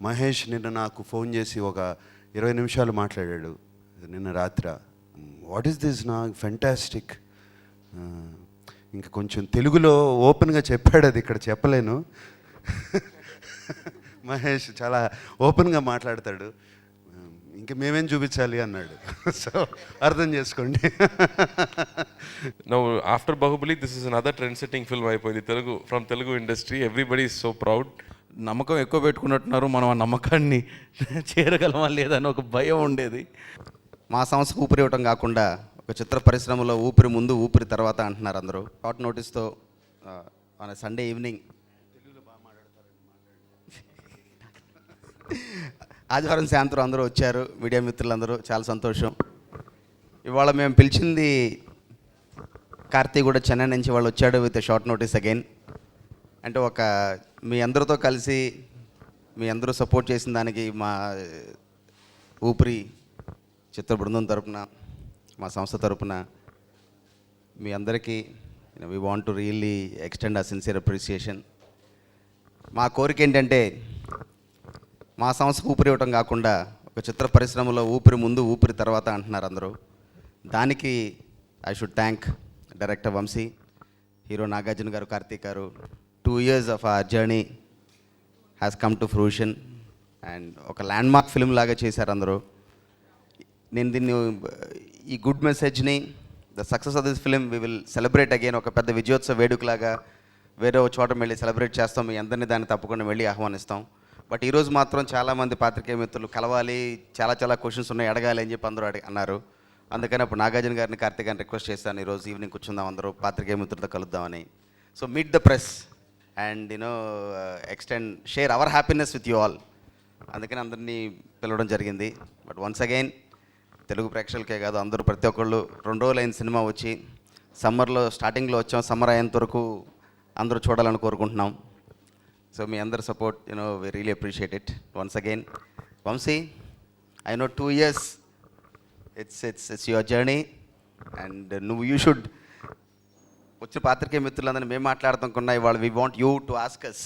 మహేష్ నిన్న నాకు ఫోన్ చేసి ఒక 20 నిమిషాలు మాట్లాడాడు నిన్న రాత్రి. వాట్ ఈస్ దిస్ నా ఫెంటాస్టిక్. ఇంకా కొంచెం తెలుగులో ఓపెన్గా చెప్పాడు, అది ఇక్కడ చెప్పలేను. మహేష్ చాలా ఓపెన్గా మాట్లాడతాడు. ఇంకా మేమేం చూపించాలి అన్నాడు. సో అర్థం చేసుకోండి. Now after Bahubali, this is another trend-setting film అయిపోయింది Telugu, from Telugu industry. Everybody is so proud. నమ్మకం ఎక్కువ పెట్టుకున్నట్టున్నారు, మనం ఆ నమ్మకాన్ని చేరగలమా లేదని ఒక భయం ఉండేది. మా సంస్థకు ఊపిరి ఇవ్వటం కాకుండా ఒక చిత్ర పరిశ్రమలో ఊపిరి ముందు ఊపిరి తర్వాత అంటున్నారు అందరూ. షార్ట్ నోటీస్తో మన సండే ఈవినింగ్ ఆదివారం సాయంత్రం అందరూ వచ్చారు, మీడియా మిత్రులందరూ, చాలా సంతోషం. ఇవాళ మేము పిలిచింది కార్తీక్ కూడా చెన్నై నుంచి వాళ్ళు వచ్చాడు విత్ షార్ట్ నోటీస్ అగైన్. అంటే ఒక మీ అందరితో కలిసి మీ అందరూ సపోర్ట్ చేసిన దానికి మా ఊపిరి చిత్ర బృందం తరపున, మా సంస్థ తరపున మీ అందరికీ we want to really extend ఆ సిన్సియర్ అప్రిసియేషన్. మా కోరిక ఏంటంటే మా సంస్థకు ఊపిరి ఇవ్వటం కాకుండా ఒక చిత్ర పరిశ్రమలో ఊపిరి ముందు ఊపిరి తర్వాత అంటున్నారు అందరూ. దానికి I should thank director Vamsi, hero Nagarjuna garu, Karthik garu. 2 years of our journey has come to fruition and ఒక ల్యాండ్మార్క్ ఫిల్మ్ లాగా చేశారు అందరూ. నేను దీన్ని ఈ గుడ్ మెసేజ్ని, the success of this film we will celebrate again. ఒక పెద్ద విజయోత్సవ వేడుకలాగా వేరే చోట వెళ్ళి సెలబ్రేట్ చేస్తాం. మీ అందరినీ దాన్ని తప్పకుండా వెళ్ళి ఆహ్వానిస్తాం. బట్ ఈరోజు మాత్రం చాలామంది పాత్రికేయ మిత్రులు కలవాలి, చాలా క్వశ్చన్స్ ఉన్నాయి, అడగాలి అని చెప్పి అందరూ అన్నారు. అందుకని అప్పుడు నాగార్జున గారిని, కార్తీక్ గారిని రిక్వెస్ట్ చేస్తాను, ఈరోజు ఈవినింగ్ కూర్చుందాం అందరూ పాత్రికేయ మిత్రులతో కలుద్దామని. So meet the press and extend share our happiness with you all. అందుకని అందరినీ పిలవడం జరిగింది. బట్ వన్స్ అగైన్ తెలుగు ప్రేక్షకులకే కాదు, అందరూ ప్రతి ఒక్కళ్ళు 2 రోజులైన సినిమా వచ్చి సమ్మర్లో స్టార్టింగ్లో వచ్చాం, సమ్మర్ అయ్యేంత వరకు అందరూ చూడాలని కోరుకుంటున్నాం. సో మీ అందరి support we really appreciate it once again. Vamsi, I know 2 years it's your journey and you should వచ్చిన పాత్రికేయ మిత్రులందరినీ మేము మాట్లాడుతున్నా ఇవాళ we want you to ask us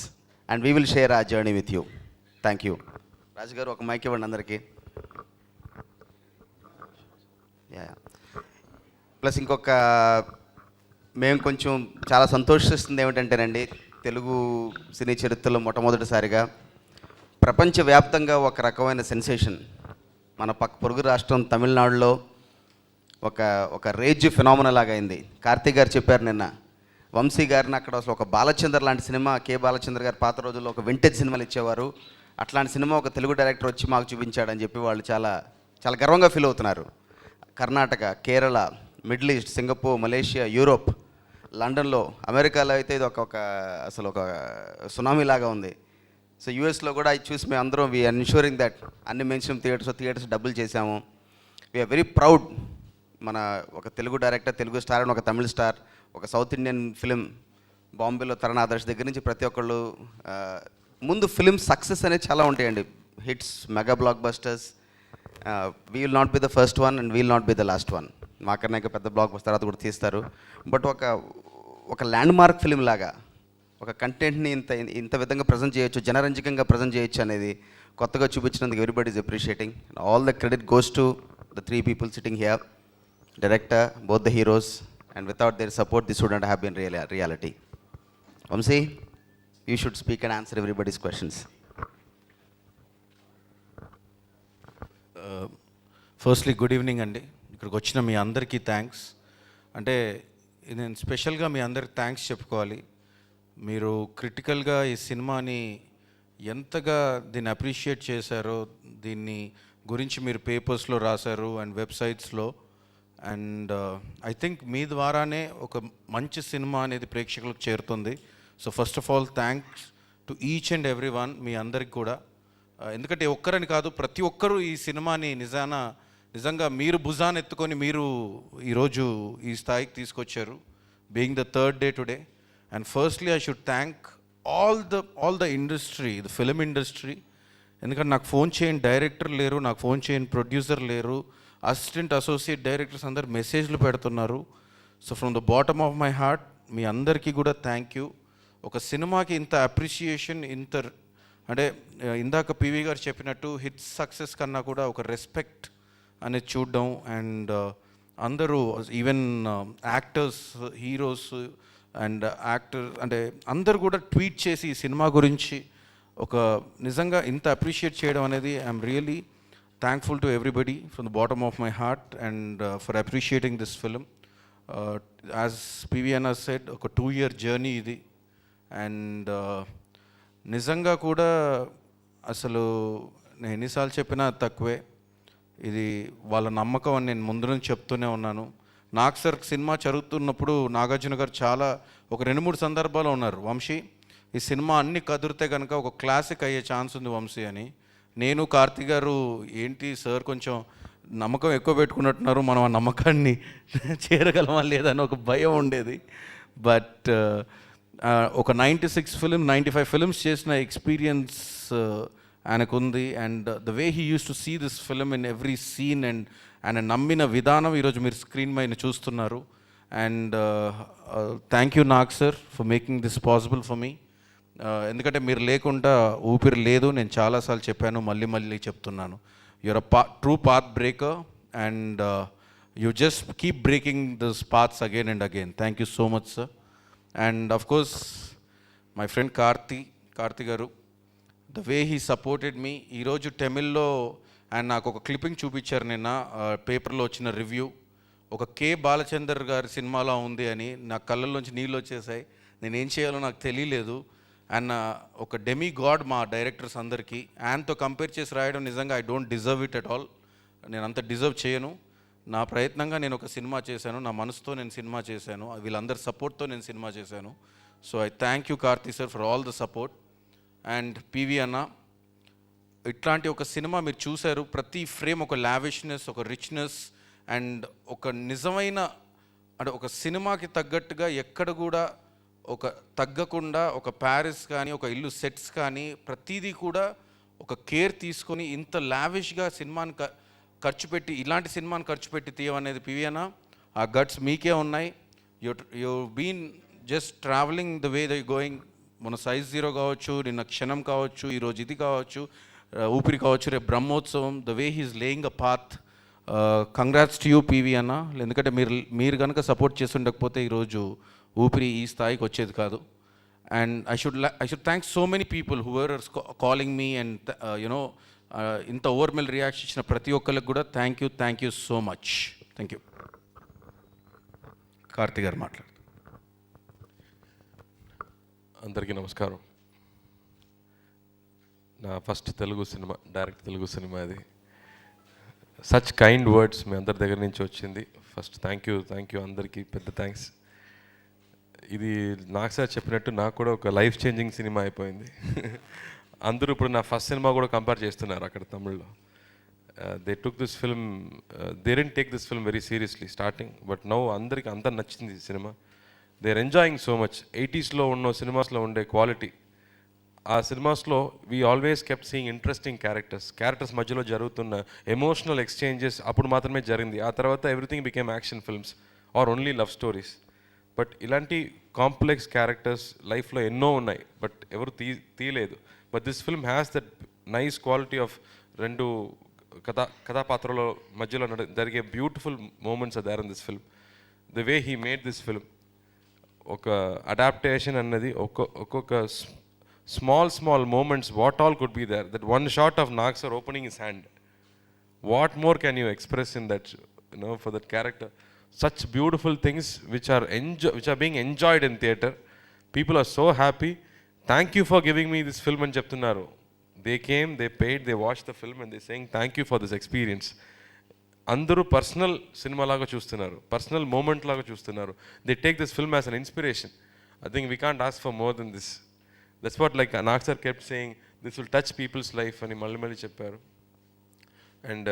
and we will share our journey with you. Thank you. Raju garu ఒక mic ఇవ్వండి అందరికీ. Plus ఇంకొక మేము కొంచెం చాలా సంతోషిస్తుంది ఏమిటంటేనండి, తెలుగు సినీ చరిత్రలో మొట్టమొదటిసారిగా ప్రపంచవ్యాప్తంగా ఒక రకమైన సెన్సేషన్ మన పొరుగు రాష్ట్రం తమిళనాడులో ఒక రేజ్ ఫినామినా లాగా అయింది. కార్తీక్ గారు చెప్పారు నిన్న, వంశీ గారిని అక్కడ అసలు ఒక బాలచంద్ర లాంటి సినిమా, కే బాలచంద్ర గారు పాత రోజుల్లో ఒక వింటేజ్ సినిమాలు ఇచ్చేవారు, అట్లాంటి సినిమా ఒక తెలుగు డైరెక్టర్ వచ్చి మాకు చూపించాడని చెప్పి వాళ్ళు చాలా గర్వంగా ఫీల్ అవుతున్నారు. Karnataka, Kerala, middle east, Singapore, Malaysia, Europe, లండన్లో, అమెరికాలో అయితే ఇది అసలు ఒక సునామీ లాగా ఉంది. సో యూఎస్లో కూడా ఇది చూసి మేము అందరం వీఆర్ ఎన్ష్యూరింగ్ దట్ అన్ని మెయిన్ థియేటర్స్ డబ్బులు చేశాము. We're very proud. మన ఒక తెలుగు డైరెక్టర్, తెలుగు స్టార్ అని ఒక తమిళ స్టార్, ఒక సౌత్ ఇండియన్ ఫిలిం బాంబేలో తరుణ్ ఆదర్శ్ దగ్గర నుంచి ప్రతి ఒక్కళ్ళు ముందు ఫిలిం సక్సెస్ అనేది చాలా ఉంటాయండి, hits, mega black busters. We will not be the first one and we'll not be the last one. మాకన్నా ఇంకా పెద్ద బ్లాక్ బస్టర్ తర్వాత కూడా తీస్తారు. బట్ ఒక ల్యాండ్మార్క్ ఫిలిం లాగా ఒక కంటెంట్ని ఇంత విధంగా ప్రజెంట్ చేయొచ్చు, జనరంజకంగా ప్రజెంట్ చేయొచ్చు అనేది కొత్తగా చూపించినందుకు everybody is appreciating. All the credit goes to the 3 people sitting here, director, both the heroes, and without their support this wouldn't have been reality. Vamsi, you should speak and answer everybody's questions. Firstly good evening అండి. ఇక్కడికి వచ్చిన మీ అందరికీ thanks. అంటే నేను స్పెషల్గా మీ అందరికి thanks చెప్పుకోవాలి. మీరు క్రిటికల్గా ఈ సినిమాని ఎంతగా దీన్ని అప్రిషియేట్ చేశారో, దీన్ని గురించి మీరు పేపర్స్లో రాశారు అండ్ వెబ్సైట్స్లో. అండ్ ఐ థింక్ మీ ద్వారానే ఒక మంచి సినిమా అనేది ప్రేక్షకులకు చేరుతుంది. So first of all thanks to each and every one, మీ అందరికి కూడా. ఎందుకంటే ఒక్కరని కాదు, ప్రతి ఒక్కరూ ఈ సినిమాని నిజంగా మీరు భుజాన్ని ఎత్తుకొని మీరు ఈరోజు ఈ స్థాయికి తీసుకొచ్చారు, being the 3rd day today. And firstly I should thank all the industry, the film industry. ఎందుకంటే నాకు ఫోన్ చేయని డైరెక్టర్ లేరు, నాకు ఫోన్ చేయని ప్రొడ్యూసర్ లేరు, అసిస్టెంట్, అసోసియేట్ డైరెక్టర్స్ అందరు మెసేజ్లు పెడుతున్నారు. So from the bottom of my heart మీ అందరికీ కూడా థ్యాంక్ యూ. ఒక సినిమాకి ఇంత అప్రిషియేషన్, ఇంత అంటే ఇందాక పివి గారు చెప్పినట్టు హిట్స్ సక్సెస్ కన్నా కూడా ఒక రెస్పెక్ట్ అనేది చూడడం. అండ్ అందరూ even actors, heroes and actor అంటే అందరు కూడా ట్వీట్ చేసి ఈ సినిమా గురించి ఒక నిజంగా ఇంత అప్రిషియేట్ చేయడం అనేది I'm really thankful to everybody from the bottom of my heart and for appreciating this film. As PV అన్న సెడ్, ఒక 2-year జర్నీ ఇది. అండ్ నిజంగా కూడా అసలు నేను ఎన్నిసార్లు చెప్పినా తక్కువే. ఇది వాళ్ళ నమ్మకం అని నేను ముందు నుంచి చెప్తూనే ఉన్నాను. నాకు సార్ సినిమా జరుగుతున్నప్పుడు నాగార్జున గారు చాలా ఒక 2-3 సందర్భాలు ఉన్నారు, వంశీ ఈ సినిమా అన్ని కదిరితే కనుక ఒక క్లాసిక్ అయ్యే ఛాన్స్ ఉంది వంశీ అని. నేను కార్తీక్ గారు ఏంటి సార్ కొంచెం నమ్మకం ఎక్కువ పెట్టుకున్నట్టున్నారు, మనం ఆ నమ్మకాన్ని చేరగలమా లేదని ఒక భయం ఉండేది. బట్ ఒక 96 ఫిలిం 95 ఫిలిమ్స్ చేసిన ఎక్స్పీరియన్స్ ఆయనకుంది. And the way he uses to see this film in every scene and ఆయన నమ్మిన విధానం ఈరోజు మీరు స్క్రీన్ పైన చూస్తున్నారు. And thank you Nag sir for making this possible for me. ఎందుకంటే మీరు లేకుండా ఊపిరి లేదు, నేను చాలాసార్లు చెప్పాను, మళ్ళీ మళ్ళీ చెప్తున్నాను. You're a true path breaker and you just keep breaking this paths again and again. Thank you so much sir. And of course my friend Karthi garu, the way he supported me. ఈరోజు తమిళ్లో ఆయన నాకు ఒక క్లిప్పింగ్ చూపించారు నిన్న, పేపర్లో వచ్చిన review. ఒక కే బాలచందర్ గారి సినిమాలో ఉంది అని నా కళ్ళల్లోంచి నీళ్ళు వచ్చేసాయి. నేనేం చేయాలో నాకు తెలియలేదు. ఆయన ఒక డెమీ గాడ్ మా డైరెక్టర్స్ అందరికీ. ఆయనతో కంపేర్ చేసి రాయడం నిజంగా I don't deserve it at all. నేను అంత డిజర్వ్ చేయను. నా ప్రయత్నంగా నేను ఒక సినిమా చేశాను, నా మనసుతో నేను సినిమా చేశాను, వీళ్ళందరి సపోర్ట్తో నేను సినిమా చేశాను. So I thank you Karthi sir for all the support. And PV అన్న, ఇట్లాంటి ఒక సినిమా మీరు చూశారు, ప్రతి ఫ్రేమ్ ఒక లావిష్నెస్, ఒక రిచ్నెస్ అండ్ ఒక నిజమైన అంటే ఒక సినిమాకి తగ్గట్టుగా ఎక్కడ కూడా ఒక తగ్గకుండా ఒక ప్యారిస్ కానీ ఒక ఇల్లు సెట్స్ కానీ ప్రతిదీ కూడా ఒక కేర్ తీసుకొని ఇంత లావిష్గా సినిమాని ఖర్చు పెట్టి ఇలాంటి సినిమాని ఖర్చు పెట్టి తీయమనేది పివి అన్న, ఆ గట్స్ మీకే ఉన్నాయి. You been just travelling the way the going. మన సైజ్ 0 కావచ్చు, నిన్న క్షణం కావచ్చు, ఈరోజు ఇది కావచ్చు, ఊపిరి కావచ్చు, రేపు Brahmotsavam. The way he's laying a path. Congrats to you PV అన్న. ఎందుకంటే మీరు కనుక సపోర్ట్ చేసి ఉండకపోతే ఈరోజు ఊపిరి ఈ స్థాయికి వచ్చేది కాదు. And I should thank so many people who are calling me and you know ఇంత ఓవర్మెల్ రియాక్షన్ ఇచ్చిన ప్రతి ఒక్కరికి కూడా thank you so much. Thank you. Karthi garu మాట్లాడు. అందరికీ నమస్కారం. నా ఫస్ట్ డైరెక్ట్ తెలుగు సినిమా ఇది. సచ్ కైండ్ వర్డ్స్ మీ అందరి దగ్గర నుంచి వచ్చింది. ఫస్ట్ థ్యాంక్ యూ అందరికీ, పెద్ద థ్యాంక్స్. ఇది నాకు సార్ చెప్పినట్టు నాకు కూడా ఒక లైఫ్ చేంజింగ్ సినిమా అయిపోయింది. అందరూ ఇప్పుడు నా ఫస్ట్ సినిమా కూడా కంపేర్ చేస్తున్నారు అక్కడ తమిళ్లో. They took this film, they didn't take this film very seriously starting, but now అందరికి అంతా నచ్చింది ఈ cinema. They are enjoying so much. 80s ఉన్న సినిమాస్లో ఉండే క్వాలిటీ ఆ సినిమాస్లో we always kept seeing interesting characters మధ్యలో జరుగుతున్న ఎమోషనల్ ఎక్స్చేంజెస్ అప్పుడు మాత్రమే జరిగింది. ఆ తర్వాత everything became action films are only love stories. But ఇలాంటి కాంప్లెక్స్ క్యారెక్టర్స్ లైఫ్లో ఎన్నో ఉన్నాయి, బట్ ఎవరు తీయలేదు. But this film has that nice quality of రెండు కథాపాత్రల మధ్యలో జరిగే beautiful moments are there in this film. The way he made this film ఒక అడాప్టేషన్ అన్నది ఒక్కొక్క small moments, what all could be there. That one shot of Nag sir opening his hand, what more can you express in that, for that character? Such beautiful things which are being enjoyed in theatre. People are so happy. Thank you for giving me this film and cheptunnaru. They came, they paid, they watched the film and they saying thank you for this experience. అందరూ personal cinema లాగా చూస్తున్నారు, personal moment లాగా చూస్తున్నారు. They take this film as an inspiration. I think we can't ask for more than this. That's what like Nag sir kept saying, this will touch people's life అని మళ్ళీ చెప్పారు. And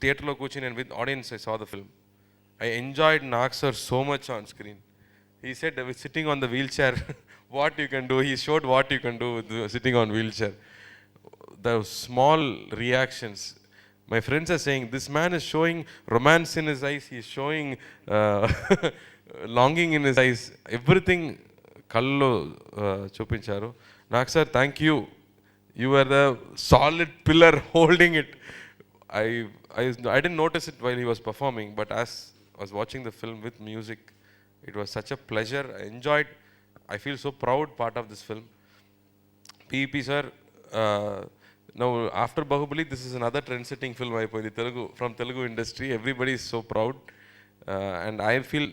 థియేటర్లో కూర్చొని నేను with audience I saw the film. I enjoyed Nag sir so much on screen. He said with sitting on the wheelchair what you can do. He showed what you can do with sitting on wheelchair. The small reactions. My friends are saying this man is showing romance in his eyes. He is showing longing in his eyes. Everything కళ్ళలో చూపించారు. నాకు sir thank you. You were the solid pillar holding it. I didn't notice it while he was performing, but as I was watching the film with music, it was such a pleasure. I enjoyed. I feel so proud part of this film. PEP sir, now after Bahubali, this is another trend-setting film from Telugu industry. Everybody is so proud, and I feel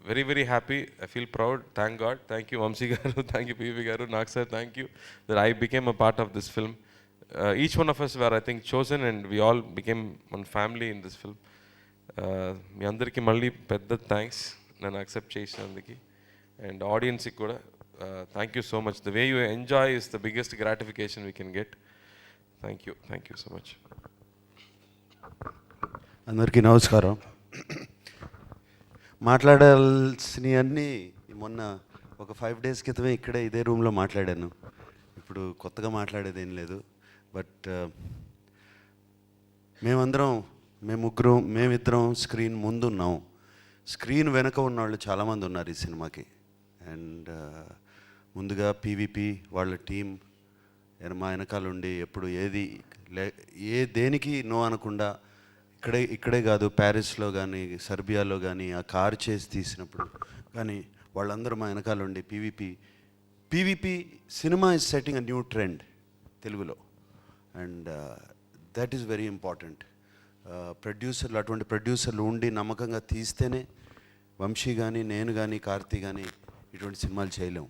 very, very happy. I feel proud. Thank God. Thank you, Vamsi garu. Thank you, PEP garu. Nag sir, thank you that I became a part of this film. Each one of us were, I think, chosen, and we all became one family in this film. మీ అందరికీ మళ్ళీ పెద్ద thanks నన్ను accept చేసినందుకు, and ఆడియన్స్కి కూడా thank you so much. The way you enjoy is the biggest gratification we can get. Thank you so much. అందరికీ నమస్కారం. మాట్లాడాల్సినవన్నీ మొన్న ఒక 5 days క్రితమే ఇక్కడే ఇదే రూమ్లో మాట్లాడాను. ఇప్పుడు కొత్తగా మాట్లాడేది ఏం లేదు. బట్ మేమిద్దరం స్క్రీన్ ముందు ఉన్నాం. స్క్రీన్ వెనక ఉన్నవాళ్ళు చాలామంది ఉన్నారు ఈ సినిమాకి. అండ్ ముందుగా పీవీపీ వాళ్ళ టీం మా వెనకాల ఉండి ఎప్పుడు దేనికి నో అనకుండా ఇక్కడే కాదు, ప్యారిస్లో కానీ సర్బియాలో కానీ ఆ కార్ చేసి తీసినప్పుడు కానీ వాళ్ళందరూ మా వెనకాల ఉండి PVP cinema is setting a new trend తెలుగులో. And that is very important. అటువంటి ప్రొడ్యూసర్లు ఉండి నమ్మకంగా తీస్తేనే వంశీ కానీ నేను కానీ కార్తీ కానీ ఇటువంటి సినిమాలు చేయలేము.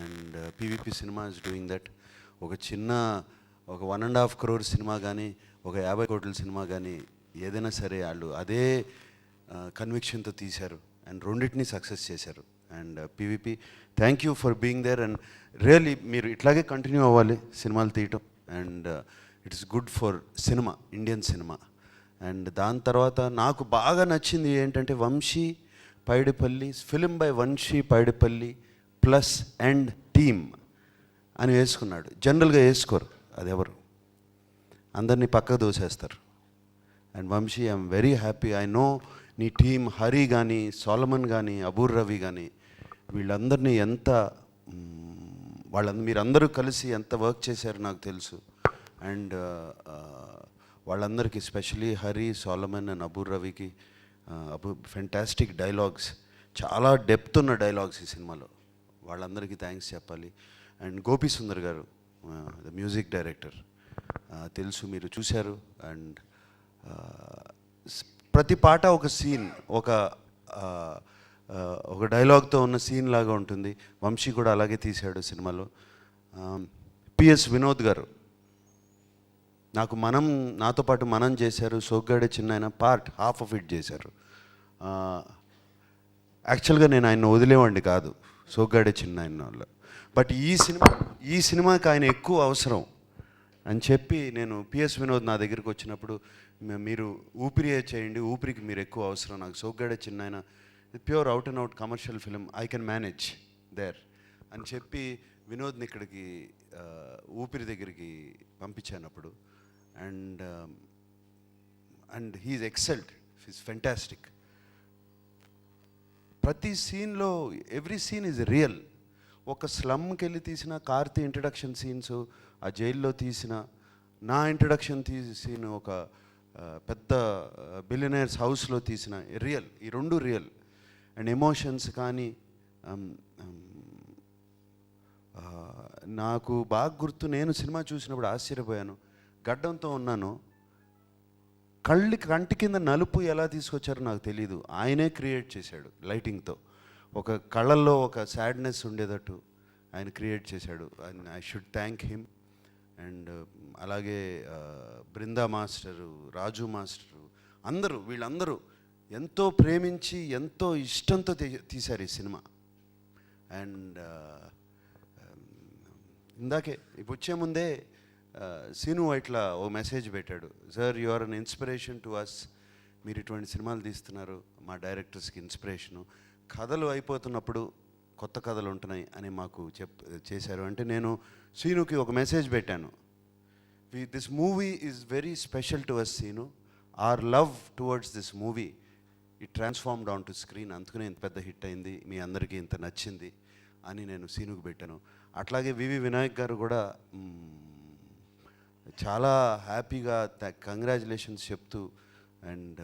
And PVP cinema is doing that. ఒక 1.5 crore సినిమా కానీ ఒక 50 కోట్ల సినిమా కానీ ఏదైనా సరే వాళ్ళు అదే కన్విక్షన్తో తీశారు అండ్ రెండింటినీ సక్సెస్ చేశారు. And PVP thank you for being there. And really మీరు ఇట్లాగే కంటిన్యూ అవ్వాలి సినిమాలు తీయటం. And it is good for cinema, Indian cinema. And దాని తర్వాత నాకు బాగా నచ్చింది ఏంటంటే Vamsi Paidipally, film by Vamsi Paidipally plus and team అని వేసుకున్నాడు. జనరల్గా వేసుకోరు, అది ఎవరు, అందరినీ పక్కకు దోసేస్తారు. And Vamsi I'm very happy. I know నీ టీం హరి కానీ సోలమన్ కానీ అబూర్ రవి కానీ వీళ్ళందరినీ మీరందరూ కలిసి ఎంత వర్క్ చేశారో నాకు తెలుసు. అండ్ వాళ్ళందరికీ స్పెషలీ హరి, సోలమన్ అండ్ అబూర్ రవికి ఫెంటాస్టిక్ డైలాగ్స్, చాలా డెప్త్ ఉన్న డైలాగ్స్ ఈ సినిమాలో. వాళ్ళందరికీ థ్యాంక్స్ చెప్పాలి. అండ్ గోపి సుందర్ గారు ద మ్యూజిక్ డైరెక్టర్, తెలుసు, మీరు చూశారు. అండ్ ప్రతి పాట ఒక సీన్, ఒక డైలాగ్తో ఉన్న సీన్ లాగా ఉంటుంది. వంశీ కూడా అలాగే తీశాడు సినిమాలో. పిఎస్ వినోద్ గారు నాతో పాటు మనం చేశారు. సోగ్గాడే చిన్నాయన హాఫ్ ఆఫ్ ఇట్ చేశారు. యాక్చువల్గా నేను ఆయన వదిలేవాడిని కాదు సోగ్గాడే చిన్నాయన వల్ల. బట్ ఈ సినిమాకి ఆయన ఎక్కువ అవసరం అని చెప్పి నేను పిఎస్ వినోద్ నా దగ్గరికి వచ్చినప్పుడు మీరు ఊపిరి చేయండి, ఊపిరికి మీరు ఎక్కువ అవసరం, నాకు Soggade Chinnayana pure out and out commercial film, I can manage there అని చెప్పి వినోద్ని ఇక్కడికి ఊపిరి దగ్గరికి పంపించానప్పుడు. And he's excelled, he's fantastic. ప్రతి సీన్లో ఎవ్రీ సీన్ ఈజ్ రియల్. ఒక స్లమ్కి వెళ్ళి తీసిన కార్తీ ఇంట్రడక్షన్ సీన్స్, ఆ జైల్లో తీసిన నా ఇంట్రడక్షన్ సీన్, ఒక పెద్ద బిలియనర్స్ హౌస్లో తీసిన రియల్. ఈ రెండు రియల్. అండ్ ఎమోషన్స్ కానీ నాకు బాగా గుర్తు, నేను సినిమా చూసినప్పుడు ఆశ్చర్యపోయాను. గడ్డంతో ఉన్నాను, కంటి కింద నలుపు ఎలా తీసుకొచ్చారో నాకు తెలీదు, ఆయనే క్రియేట్ చేశాడు లైటింగ్తో. ఒక కళ్ళల్లో ఒక సాడ్నెస్ ఉండేటట్టు ఆయన క్రియేట్ చేశాడు. And I should thank him. And అలాగే బృందా మాస్టరు, రాజు మాస్టరు, వీళ్ళందరూ ఎంతో ప్రేమించి ఎంతో ఇష్టంతో తీశారు ఈ సినిమా. అండ్ ఇందాకే ఇప్పుడు వచ్చే ముందే సీను ఇట్లా ఓ మెసేజ్ పెట్టాడు, sir you are an inspiration to us, మీరు ఇటువంటి సినిమాలు తీస్తున్నారు, మా డైరెక్టర్స్కి ఇన్స్పిరేషను. కథలు అయిపోతున్నప్పుడు కొత్త కథలు ఉంటున్నాయి అని మాకు చేశారు. అంటే నేను సీనుకి ఒక మెసేజ్ పెట్టాను, this movie is very special to us Seenu, our love towards this movie it transformed on to screen, అందుకనే ఇంత పెద్ద హిట్ అయింది, మీ అందరికీ ఇంత నచ్చింది అని నేను సీనుకు పెట్టాను. అట్లాగే వివి వినాయక్ గారు కూడా చాలా హ్యాపీగా కంగ్రాచులేషన్స్ చెప్తూ అండ్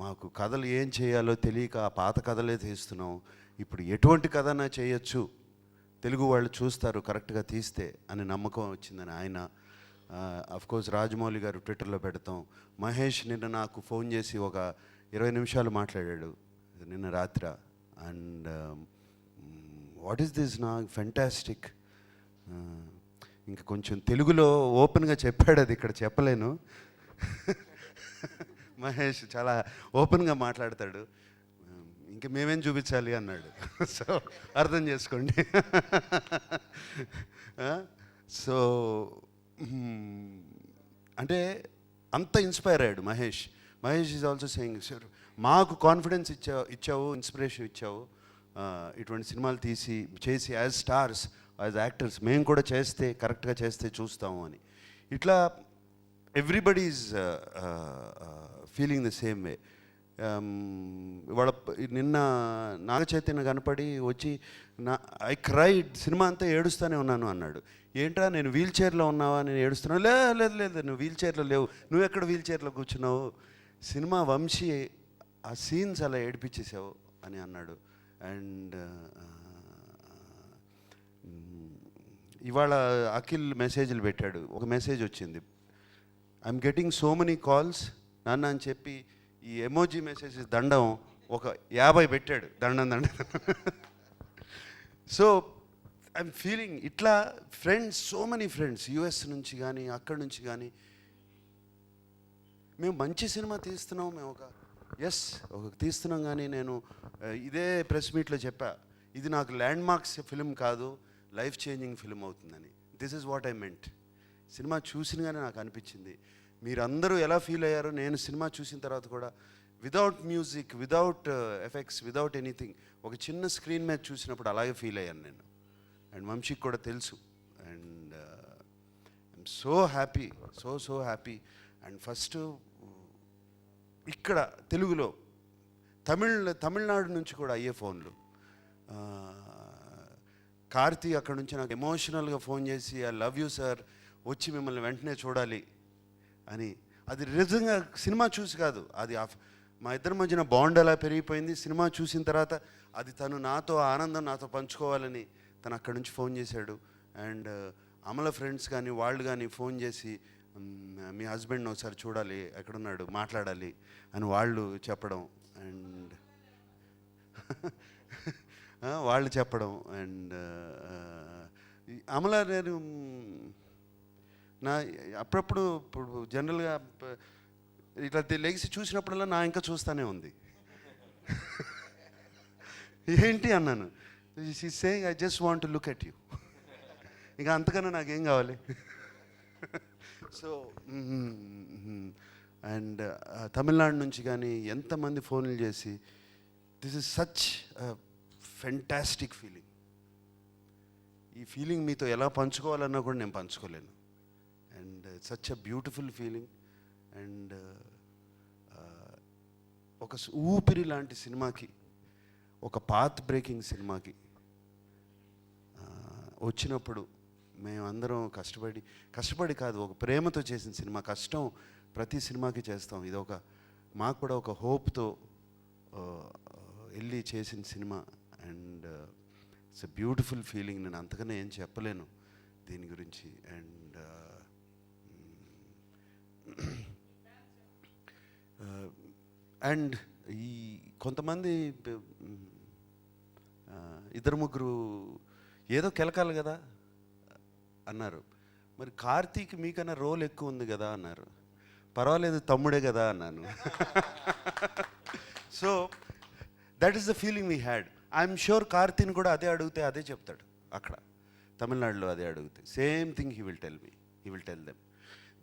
మాకు కథలు ఏం చేయాలో తెలియక ఆ పాత కథలే తీస్తున్నాం, ఇప్పుడు ఎటువంటి కథనా చేయొచ్చు, తెలుగు వాళ్ళు చూస్తారు కరెక్ట్గా తీస్తే అని నమ్మకం వచ్చిందని ఆయన. కోర్స్ రాజమౌళి గారు ట్విట్టర్లో పెడతాం. మహేష్ నిన్న నాకు ఫోన్ చేసి ఒక 20 నిమిషాలు మాట్లాడాడు నిన్న రాత్రి. అండ్ వాట్ ఈస్ దిస్ నా ఫెంటాస్టిక్. ఇంకా కొంచెం తెలుగులో ఓపెన్గా చెప్పాడు, అది ఇక్కడ చెప్పలేను. మహేష్ చాలా ఓపెన్గా మాట్లాడతాడు. ఇంకా మేమేం చూపించాలి అన్నాడు. సో అర్థం చేసుకోండి. సో అంటే అంత ఇన్స్పైర్ అయ్యాడు Mahesh. Mahesh is also saying sir మాకు కాన్ఫిడెన్స్ ఇచ్చావు, ఇన్స్పిరేషన్ ఇచ్చావు, ఇటువంటి సినిమాలు చేసి యాజ్ స్టార్స్, యాజ్ యాక్టర్స్ మేము కూడా చేస్తే కరెక్ట్గా చేస్తే చూస్తాము అని. ఇట్లా everybody is feeling the same way. ఇవాళ నిన్న నాగ చైతన్య కనపడి వచ్చి ఐ క్రైడ్, సినిమా అంతా ఏడుస్తూనే ఉన్నాను అన్నాడు. ఏంట్రా నేను వీల్ చైర్లో ఉన్నావా, నేను ఏడుస్తున్నావు? లేదు లేదు నువ్వు వీల్ చైర్లో లేవు, నువ్వు ఎక్కడ వీల్ చైర్లో కూర్చున్నావు, సినిమా వంశీ ఆ సీన్స్ అలా ఏడిపించేసావు అని అన్నాడు. అండ్ ఇవాళ అఖిల్ మెసేజ్లు పెట్టాడు. ఒక మెసేజ్ వచ్చింది, I'm getting so many calls నాన్న అని చెప్పి ఈ ఎమోజీ మెసేజెస్ దండం ఒక 50 పెట్టాడు, దండం. సో ఐఎమ్ ఫీలింగ్ ఇట్లా friends, so many friends US నుంచి కానీ అక్కడి నుంచి కానీ, మేము మంచి సినిమా తీస్తున్నాం, మేము ఒక తీస్తున్నాం. కానీ నేను ఇదే ప్రెస్ మీట్లో చెప్పా, ఇది నాకు ల్యాండ్ మార్క్స్ ఫిలిం కాదు, లైఫ్ చేంజింగ్ ఫిలిం అవుతుందని. This is what I meant. Cinema చూసినగానే నాకు అనిపించింది. మీరందరూ ఎలా ఫీల్ అయ్యారో నేను సినిమా చూసిన తర్వాత కూడా, without music, without effects, without anything, ఒక చిన్న స్క్రీన్ మీద చూసినప్పుడు అలాగే ఫీల్ అయ్యాను నేను. అండ్ వంశీకి కూడా తెలుసు. And I'm so happy, so happy. And first ఇక్కడ తెలుగులో తమిళనాడు నుంచి కూడా అయ్యే ఫోన్లు. కార్తీ అక్కడ నుంచి నాకు ఎమోషనల్గా ఫోన్ చేసి ఐ లవ్ యూ సార్, వచ్చి మిమ్మల్ని వెంటనే చూడాలి అని. అది నిజంగా సినిమా చూసి కాదు, అది మా ఇద్దరి మధ్యన బాండ్ అలా పెరిగిపోయింది. సినిమా చూసిన తర్వాత అది తను నాతో ఆనందం నాతో పంచుకోవాలని తను అక్కడి నుంచి ఫోన్ చేశాడు. అండ్ అమల ఫ్రెండ్స్ కానీ వాళ్ళు కానీ ఫోన్ చేసి మీ హస్బెండ్ని ఒకసారి చూడాలి, ఎక్కడున్నాడు, మాట్లాడాలి అని వాళ్ళు చెప్పడం. అండ్ వాళ్ళు చెప్పడం. అండ్ అమల నేను అప్పుడప్పుడు ఇప్పుడు జనరల్గా ఇట్లా లెగిసి చూసినప్పుడల్లా నా ఇంకా చూస్తూనే ఉంది. ఏంటి అన్నాను. She saying I just want to look at you. ఇంకా అంతకన్నా నాకేం కావాలి. సో అండ్ తమిళనాడు నుంచి కానీ ఎంతమంది ఫోన్లు చేసి, this is such fantastic feeling. ఈ ఫీలింగ్ మీతో ఎలా పంచుకోవాలన్నా కూడా నేను పంచుకోలేను. And such a beautiful feeling. And ఒక ఊపిరి లాంటి సినిమాకి, ఒక పాత్ బ్రేకింగ్ సినిమాకి వచ్చినప్పుడు మేమందరం కష్టపడి కాదు, ఒక ప్రేమతో చేసిన సినిమా. కష్టం ప్రతి సినిమాకి చేస్తాం, ఇది మాకు కూడా ఒక హోప్తో వెళ్ళి చేసిన cinema. And it's a beautiful feeling. నేను అంతకన్నా ఏం చెప్పలేను దీని గురించి. అండ్ ఈ కొంతమంది ఇద్దరు ముగ్గురు ఏదో కెలకాలి కదా అన్నారు. మరి కార్తీక్ మీకన్నా రోల్ ఎక్కువ ఉంది కదా అన్నారు. పర్వాలేదు తమ్ముడే కదా అన్నాను. So that is the feeling we had. I'm sure కార్తీని కూడా అదే అడిగితే అదే చెప్తాడు. అక్కడ తమిళనాడులో అదే అడిగితే same thing he will tell them.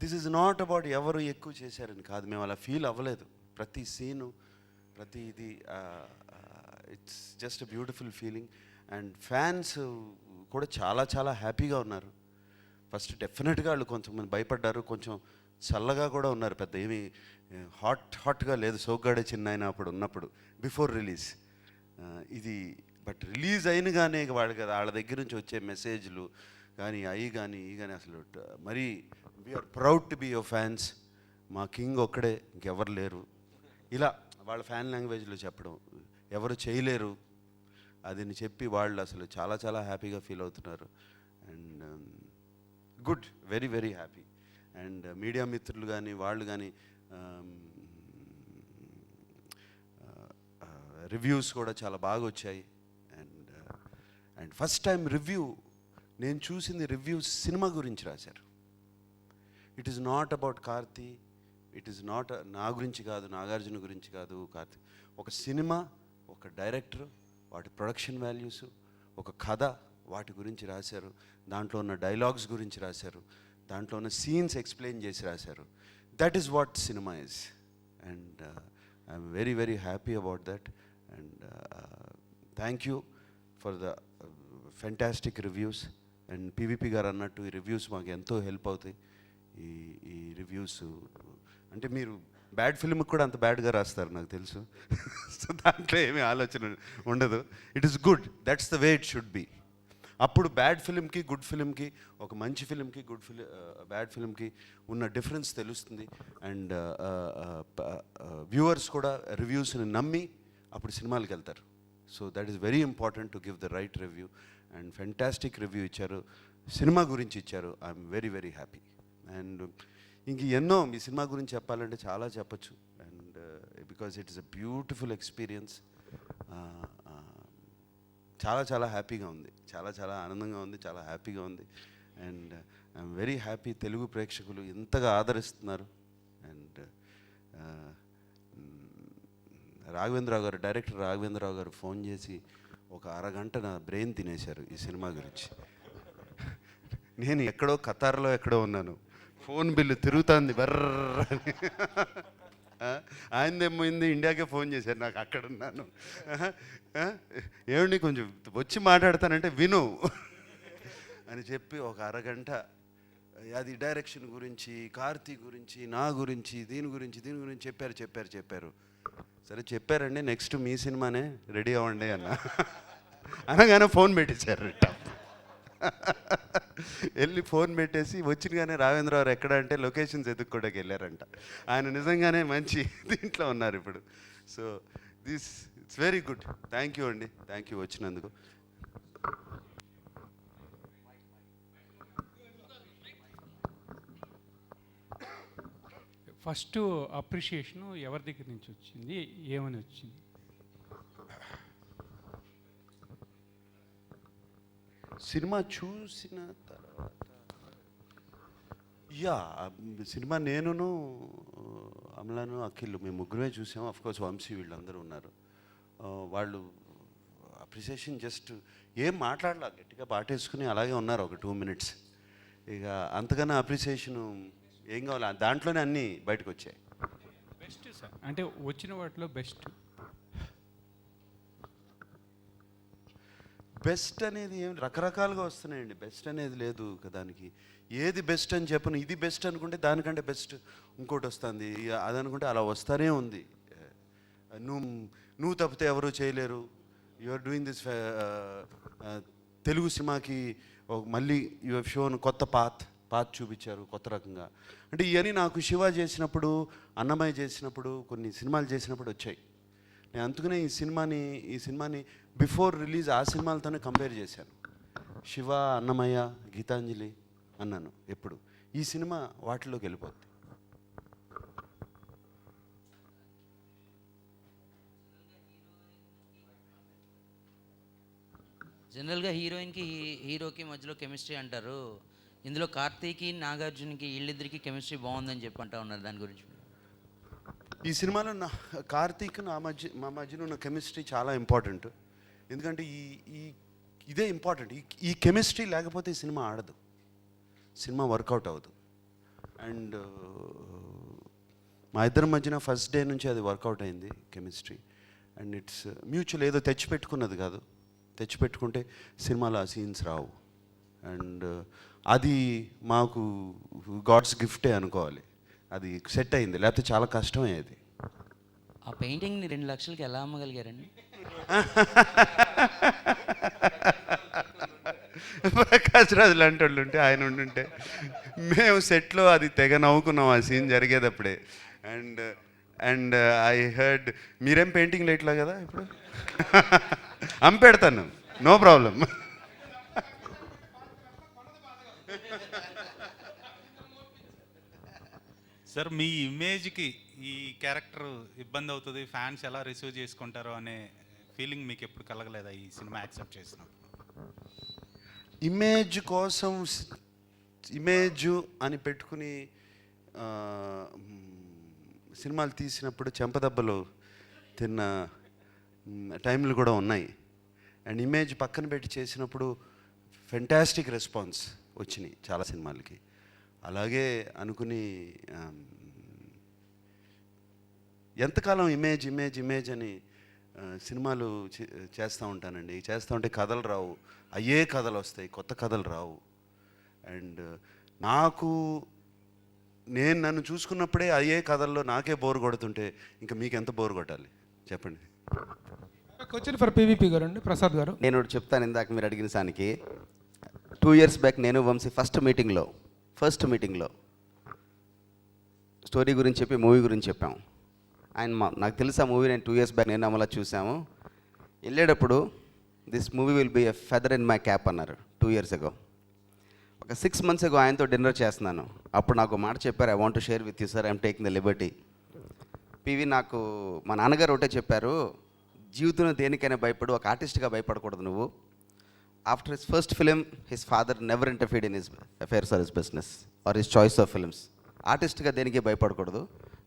This is not about ఎవరు ఎక్కువ చేశారని కాదు, మేము అలా ఫీల్ అవ్వలేదు. ప్రతి సీను, ప్రతి ఇది it's just a beautiful feeling. And fans కూడా చాలా హ్యాపీగా ఉన్నారు. ఫస్ట్ డెఫినెట్గా వాళ్ళు కొంతమంది భయపడ్డారు, కొంచెం చల్లగా కూడా ఉన్నారు. పెద్ద ఏమీ హాట్గా లేదు. సోగ్గాడే చిన్నాయన అప్పుడు ఉన్నప్పుడు బిఫోర్ రిలీజ్ ఇది. బట్ రిలీజ్ అయినగానే వాళ్ళ దగ్గర నుంచి వచ్చే మెసేజ్లు కానీ అవి కానీ అసలు మరీ we're proud to be your fans, మా కింగ్ ఒక్కడే, ఇంకెవరు లేరు, ఇలా వాళ్ళ ఫ్యాన్ లాంగ్వేజ్లో చెప్పడం, ఎవరు చేయలేరు అదని చెప్పి వాళ్ళు అసలు చాలా చాలా హ్యాపీగా ఫీల్ అవుతున్నారు. And good, very very happy. And media మిత్రులు కానీ వాళ్ళు కానీ రివ్యూస్ కూడా చాలా బాగా వచ్చాయి. అండ్ ఫస్ట్ టైం రివ్యూ నేను చూసింది, రివ్యూస్ సినిమా గురించి రాశారు. It is not about Karthi, it is not నా గురించి కాదు, నాగార్జున గురించి కాదు, కార్తీ. ఒక సినిమా, ఒక డైరెక్టర్, వాటి ప్రొడక్షన్ వాల్యూస్, ఒక కథ, వాటి గురించి రాశారు. దాంట్లో ఉన్న డైలాగ్స్ గురించి రాశారు, దాంట్లో ఉన్న సీన్స్ ఎక్స్ప్లెయిన్ చేసి రాశారు. That is what cinema is. And I'm very very happy about that. And thank you for the fantastic reviews. And PVP గారు అన్నట్టు ఈ రివ్యూస్ మాకు ఎంతో హెల్ప్ అవుతాయి. ఈ రివ్యూస్ అంటే మీరు బ్యాడ్ ఫిల్మ్కి కూడా అంత బ్యాడ్గా రాస్తారు నాకు తెలుసు. సో దాంట్లో ఏమీ ఆలోచన ఉండదు. It is good, that's the way it should be. అప్పుడు బ్యాడ్ ఫిల్మ్కి గుడ్ ఫిల్మ్కి, ఒక మంచి ఫిల్మ్కి బ్యాడ్ ఫిల్మ్కి ఉన్న డిఫరెన్స్ తెలుస్తుంది. అండ్ వ్యూవర్స్ కూడా రివ్యూస్ని నమ్మి అప్పుడు సినిమాలకు వెళ్తారు. So that is very important to give the right review. And fantastic review ఇచ్చారు, సినిమా గురించి ఇచ్చారు. I'm very very happy. And ఇంక ఎన్నో మీ సినిమా గురించి చెప్పాలంటే చాలా చెప్పచ్చు. And because it is a beautiful experience. చాలా చాలా హ్యాపీగా ఉంది, చాలా చాలా ఆనందంగా ఉంది, చాలా హ్యాపీగా ఉంది. And I'm very happy Telugu ప్రేక్షకులు ఇంతగా ఆదరిస్తున్నారు. అండ్ రాఘవేంద్రరావు గారు, డైరెక్టర్ రాఘవేంద్రరావు గారు ఫోన్ చేసి ఒక అరగంట నా బ్రెయిన్ తినేశారు ఈ సినిమా గురించి. నేను ఎక్కడో ఖతార్లో ఎక్కడో ఉన్నాను, ఫోన్ బిల్లు తిరుగుతుంది బర్ర అని. ఆయనదేమైంది, ఇండియాకే ఫోన్ చేశారు, నాకు అక్కడ ఉన్నాను. ఏమండి కొంచెం వచ్చి మాట్లాడతానంటే విను అని చెప్పి ఒక అరగంట అది డైరెక్షన్ గురించి, కార్తీ గురించి, నా గురించి, దీని గురించి చెప్పారు. సరే చెప్పారండి, నెక్స్ట్ మీ సినిమానే, రెడీ అవ్వండి అన్న. అనగానే ఫోన్ పెట్టేశారు. వెళ్ళి ఫోన్ పెట్టేసి వచ్చినగానే రాఘవేంద్రరావు ఎక్కడ అంటే లొకేషన్స్ ఎదుక్కోవడానికి వెళ్ళారంట. ఆయన నిజంగానే మంచి దీంట్లో ఉన్నారు ఇప్పుడు. So it's very good. Thank you అండి, థ్యాంక్ యూ వచ్చినందుకు. ఫస్ట్ అప్రిషియేషను ఎవరి దగ్గర నుంచి వచ్చింది, ఏమని వచ్చింది? సినిమా చూసిన తర్వాత సినిమా నేనును అమలాను అఖిల్ మేము ముగ్గురమే చూసాము. అఫ్కోర్స్ వంశీ వీళ్ళందరూ ఉన్నారు. వాళ్ళు అప్రిసియేషన్ జస్ట్ ఏం మాట్లాడలా, గట్టిగా పాటేసుకుని అలాగే ఉన్నారు ఒక 2 minutes. ఇక అంతకన్నా అప్రిసియేషను ఏం కావాలి, దాంట్లోనే అన్నీ బయటకు వచ్చాయి. బెస్ట్ సార్ అంటే వచ్చిన వాటిలో బెస్ట్ అనేది ఏం రకరకాలుగా వస్తున్నాయండి. బెస్ట్ అనేది లేదు దానికి. ఏది బెస్ట్ అని చెప్పను, ఇది బెస్ట్ అనుకుంటే దానికంటే బెస్ట్ ఇంకోటి వస్తుంది, అది అనుకుంటే అలా వస్తూనే ఉంది. నువ్వు తప్పితే ఎవరు చేయలేరు, you are doing this. Telugu సినిమాకి మళ్ళీ యు హెవ్ షోన్ కొత్త పాత్ చూపించారు కొత్త రకంగా. అంటే ఇవన్నీ నాకు శివ చేసినప్పుడు, అన్నమయ్య చేసినప్పుడు, కొన్ని సినిమాలు చేసినప్పుడు వచ్చాయి. నేను అందుకనే ఈ సినిమాని బిఫోర్ రిలీజ్ ఆ సినిమాలతోనే కంపేర్ చేశాను. శివ, అన్నమయ్య, గీతాంజలి అన్నాను ఎప్పుడు. ఈ సినిమా వాటిలోకి వెళ్ళిపోద్ది. జనరల్గా హీరోయిన్కి హీరోకి మధ్యలో కెమిస్ట్రీ అంటారు. ఇందులో కార్తీకి నాగార్జునకి వీళ్ళిద్దరికి కెమిస్ట్రీ బాగుందని చెప్పి అంటా ఉన్నారు. దాని గురించి ఈ సినిమాలో కార్తీక్ మా మధ్యన ఉన్న కెమిస్ట్రీ చాలా ఇంపార్టెంట్. ఎందుకంటే ఇదే ఇంపార్టెంట్. ఈ కెమిస్ట్రీ లేకపోతే ఈ సినిమా ఆడదు, సినిమా వర్కౌట్ అవ్వదు. అండ్ మా ఇద్దరి మధ్యన ఫస్ట్ డే నుంచి అది వర్కౌట్ అయింది కెమిస్ట్రీ. And it's mutual. ఏదో తెచ్చిపెట్టుకున్నది కాదు, తెచ్చిపెట్టుకుంటే సినిమాలో ఆ సీన్స్ రావు. అండ్ అది మాకు గాడ్స్ గిఫ్టే అనుకోవాలి. అది సెట్ అయింది, లేకపోతే చాలా కష్టమయ్యేది. ఆ పెయింటింగ్ని 2 లక్షలకి ఎలా అమ్మగలిగారండి? ప్రకాష్ రాజ్ లాంటి వాళ్ళు ఉంటే, ఆయన ఉండుంటే మేము సెట్లో అది తెగ నవ్వుకున్నాం ఆ సీన్ జరిగేటప్పుడే. అండ్ అండ్ ఐ హర్డ్ మీరేం పెయింటింగ్ లేట్లా కదా ఇప్పుడు పెడతాను, నో ప్రాబ్లం. సార్ మీ ఇమేజ్కి ఈ క్యారెక్టర్ ఇబ్బంది అవుతుంది, ఫ్యాన్స్ ఎలా రిసీవ్ చేసుకుంటారో అనే ఫీలింగ్ మీకు ఎప్పుడు కలగలేదా ఈ సినిమా యాక్సెప్ట్ చేసినప్పుడు? ఇమేజ్ కోసం ఇమేజ్ అని పెట్టుకుని సినిమాలు తీసినప్పుడు చెంపదెబ్బలు తిన్న టైంలు కూడా ఉన్నాయి. అండ్ ఇమేజ్ పక్కన పెట్టి చేసినప్పుడు ఫెంటాస్టిక్ రెస్పాన్స్ వచ్చినాయి చాలా సినిమాలకి. అలాగే అనుకుని ఎంతకాలం ఇమేజ్ ఇమేజ్ ఇమేజ్ అని సినిమాలు చేస్తూ ఉంటానండి. చేస్తూ ఉంటే కథలు రావు, అయ్యే కథలు వస్తాయి, కొత్త కథలు రావు. అండ్ నన్ను చూసుకున్నప్పుడే అయ్యే కథల్లో నాకే బోర్ కొడుతుంటే ఇంకా మీకు ఎంత బోర్ కొట్టాలి చెప్పండి. క్వశ్చన్ ఫర్ పీవీపీ గారు అండి, ప్రసాద్ గారు. నేను ఒకటి చెప్తాను, ఇందాక మీరు అడిగిన సానికి 2 years బ్యాక్ నేను వంశీ ఫస్ట్ మీటింగ్లో స్టోరీ గురించి చెప్పి మూవీ గురించి చెప్పాము. నాకు తెలుసు ఆ మూవీ నేను 2 years బ్యాక్ నేను అమలా చూసాము. వెళ్ళేటప్పుడు this movie will be a feather in my cap అన్నారు 2 years ago. ఒక 6 months ago ఆయనతో డిన్నర్ చేస్తున్నాను. అప్పుడు నాకు మాట చెప్పారు, I want to share with you sir, I'm taking the Liberty. PV నాకు మా నాన్నగారు ఒకటే చెప్పారు, జీవితంలో దేనికైనా భయపడు, ఒక ఆర్టిస్ట్గా భయపడకూడదు నువ్వు. After his first film his father never interfered in his affairs or his business or his choice of films. ఆర్టిస్ట్గా దేనికి భయపడకూడదు.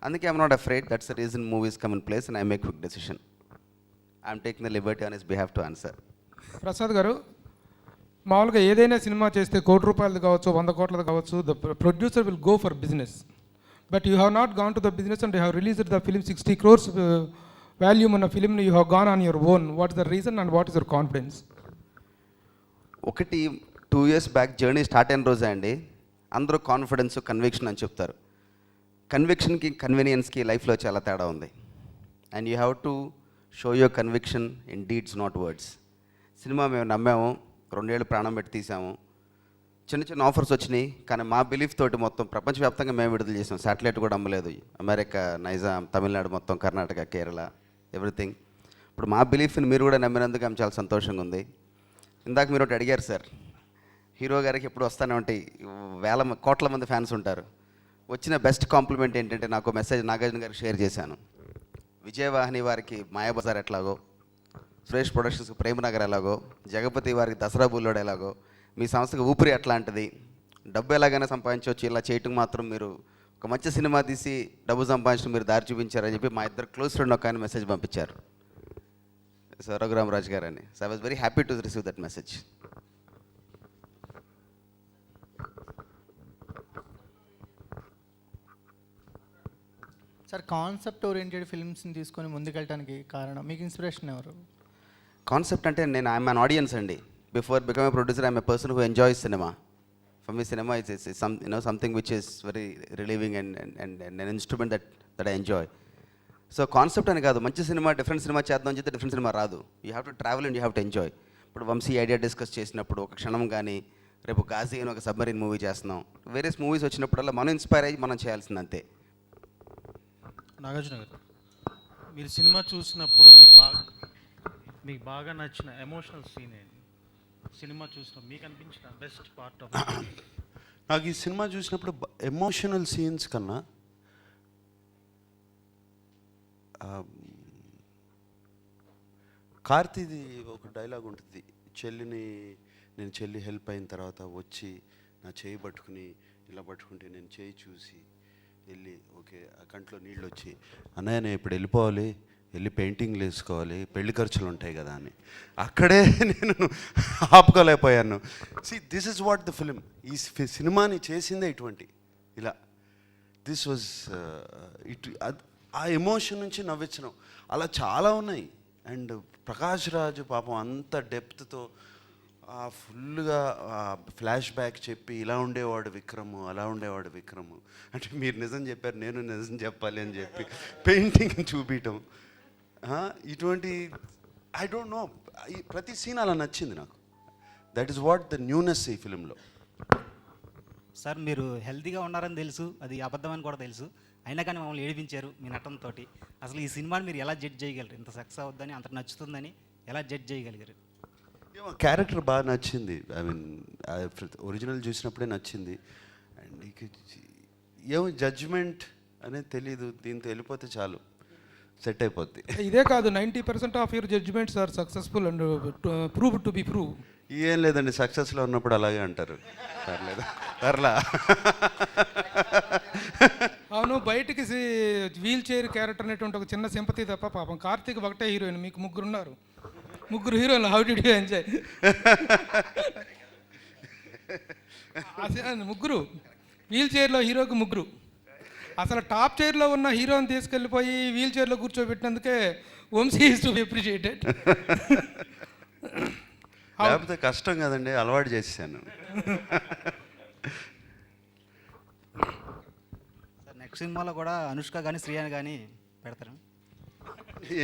అందుకే I'm not afraid, that's the reason movies come in place and I make quick decision. I'm taking the liberty on his behalf to answer. Prasad garu, మామూలుగా ఏదైనా cinema చేస్తే 1 కోటి రూపాయలది కావచ్చు, 100 కోట్లది కావచ్చు, the producer will go for business. But you have not gone to the business and you have released the film 60 crores volume ఉన్న film you have gone on your own. What is the reason and what is your confidence? ఒకటి 2 years back journey start అయిన రోజే అండి అందరూ confidence conviction అని చెప్తారు. కన్విక్షన్కి కన్వీనియన్స్కి లైఫ్లో చాలా తేడా ఉంది. And you have to show your conviction in deeds not words. Cinema మేము నమ్మాము, 2 ఏళ్ళు ప్రాణం పెట్టి తీసాము. చిన్న చిన్న ఆఫర్స్ వచ్చినాయి, కానీ మా బిలీఫ్ తోటి మొత్తం ప్రపంచవ్యాప్తంగా మేము విడుదల చేసాం. శాటిలైట్ కూడా అమ్మలేదు. అమెరికా, నైజాం, తమిళనాడు, మొత్తం కర్ణాటక, కేరళ, ఎవ్రీథింగ్. ఇప్పుడు మా బిలీఫ్ని మీరు కూడా నమ్మినందుకు ఆమె చాలా సంతోషంగా ఉంది. ఇందాక మీరు ఒకటి అడిగారు సార్, హీరో గారికి ఎప్పుడు వస్తూనే ఉంటాయి, కోట్ల మంది ఫ్యాన్స్ ఉంటారు. వచ్చిన బెస్ట్ కాంప్లిమెంట్ ఏంటంటే నాకు మెసేజ్ నాగార్జున గారికి షేర్ చేశాను. విజయవాహిని వారికి మాయాబజార్ ఎట్లాగో, సురేష్ ప్రొడక్షన్స్కి ప్రేమనగర్ ఎలాగో, జగపతి వారికి దసరా బుల్లోడు ఎలాగో, మీ సంస్థకు ఊపిరి ఎట్లాంటిది, డబ్బు ఎలాగైనా సంపాదించవచ్చు, ఇలా చేయటం మాత్రం మీరు ఒక మంచి సినిమా తీసి డబ్బు సంపాదించడం మీరు దారి చూపించారని చెప్పి మా ఇద్దరు క్లోజ్ ఫ్రెండ్ ఒక ఆయన మెసేజ్ పంపించారు, రఘురామరాజు గారు అని. So I was very happy to receive that message. Sir, concept oriented ఫిల్మ్స్ని తీసుకొని ముందుకెళ్ళడానికి కారణం, మీకు ఇన్స్పిరేషన్ ఎవరు? కాన్సెప్ట్ అంటే నేను ఐఎమ్ అన్ ఆడియన్స్ అండి. Before become a producer I'm a person who enjoys cinema. For me cinema it's something which is very relieving and an instrument that I enjoy. సో కాన్సెప్ట్ అని కాదు, మంచి cinema different cinema చేద్దాం అని చెప్తే different cinema రాదు. You have to travel and you have to enjoy. ఇప్పుడు Vamsi idea discuss చేసినప్పుడు ఒక క్షణం కానీ, రేపు గాజీ అని ఒక సబ్మరీన్ మూవీ చేస్తున్నాం, వేరియస్ మూవీస్ వచ్చినప్పుడల్లా మనం ఇన్స్పైర్ అయ్యి మనం చేయాల్సింది అంతే. నాగార్జున గారు, మీరు సినిమా చూసినప్పుడు మీకు బాగా నచ్చిన ఎమోషనల్ సీన్ ఏంటి? సినిమా చూసినప్పుడు మీకు అనిపించిన బెస్ట్ పార్ట్ ఆఫ్ నాకు ఈ సినిమా చూసినప్పుడు ఎమోషనల్ సీన్స్ కన్నా కార్తీది ఒక డైలాగ్ ఉంటుంది, చెల్లి హెల్ప్ అయిన తర్వాత వచ్చి నా చేయి పట్టుకుని ఇలా పట్టుకుంటే నేను చేయి చూసి వెళ్ళి ఓకే ఆ కంట్లో నీళ్ళు వచ్చి అన్నయ్య నేను ఇప్పుడు వెళ్ళిపోవాలి, వెళ్ళి పెయింటింగ్లు వేసుకోవాలి, పెళ్లి ఖర్చులు ఉంటాయి కదా అని అక్కడే నేను ఆపుకోలేకపోయాను. This is what the film. ఈ సినిమాని చేసిందే ఇటువంటి ఇలా దిస్ వాజ్ ఆ ఎమోషన్ నుంచి నవ్వించడం అలా చాలా ఉన్నాయి. అండ్ ప్రకాష్ రాజు పాపం అంత డెప్త్తో ఫుల్గా ఫ్లాష్ బ్యాక్ చెప్పి ఇలా ఉండేవాడు విక్రము, అలా ఉండేవాడు విక్రము అంటే మీరు నిజం చెప్పారు నేను నిజం చెప్పాలి అని చెప్పి పెయింటింగ్ చూపించడం, ఇటువంటి ఐ డోంట్ నో, ప్రతి సీన్ అలా నచ్చింది నాకు. That is what the newness ఈ ఫిలింలో. సార్ మీరు హెల్తీగా ఉన్నారని తెలుసు, అది అబద్ధం అని కూడా తెలుసు, అయినా కానీ మమ్మల్ని ఏడిపించారు మీ నటనతో. అసలు ఈ సినిమాని మీరు ఎలా జడ్జ్ చేయగలరు? ఇంత సక్సెస్ అవుద్దని, అంత నచ్చుతుందని ఎలా జడ్జ్ చేయగలిగారు? క్యారెక్టర్ బాగా నచ్చింది. ఐ మీన్ ఒరిజినల్ చూసినప్పుడే నచ్చింది. అండ్ ఏమో జడ్జ్మెంట్ అనేది తెలీదు, దీంతో వెళ్ళిపోతే చాలు, సెట్ అయిపోద్ది. ఇదే కాదు, 90% of your judgements are successful and prove to be prove. ఏం లేదండి, సక్సెస్లో ఉన్నప్పుడు అలాగే అంటారు. పర్లేదు, పర్లా. అవును, బయటికి వీల్ చైర్ క్యారెక్టర్ అనేటువంటి ఒక చిన్న సింపతి తప్ప, పాపం కార్తీక్ ఒకటే హీరోయిన్, మీకు ముగ్గురు ఉన్నారు, ముగ్గురు హీరోయిన్లు. How did you enjoy? ముగ్గురు వీల్ చైర్లో హీరోకి ముగ్గురు. అసలు టాప్ చైర్లో ఉన్న హీరోని తీసుకెళ్ళిపోయి వీల్ చైర్లో కూర్చోబెట్టినందుకే Vamsi is to be appreciated. లేకపోతే కష్టం కదండి, అలవాటు చేశాను. సార్ నెక్స్ట్ సినిమాలో కూడా అనుష్క కానీ శ్రీయాని కానీ పెడతారు.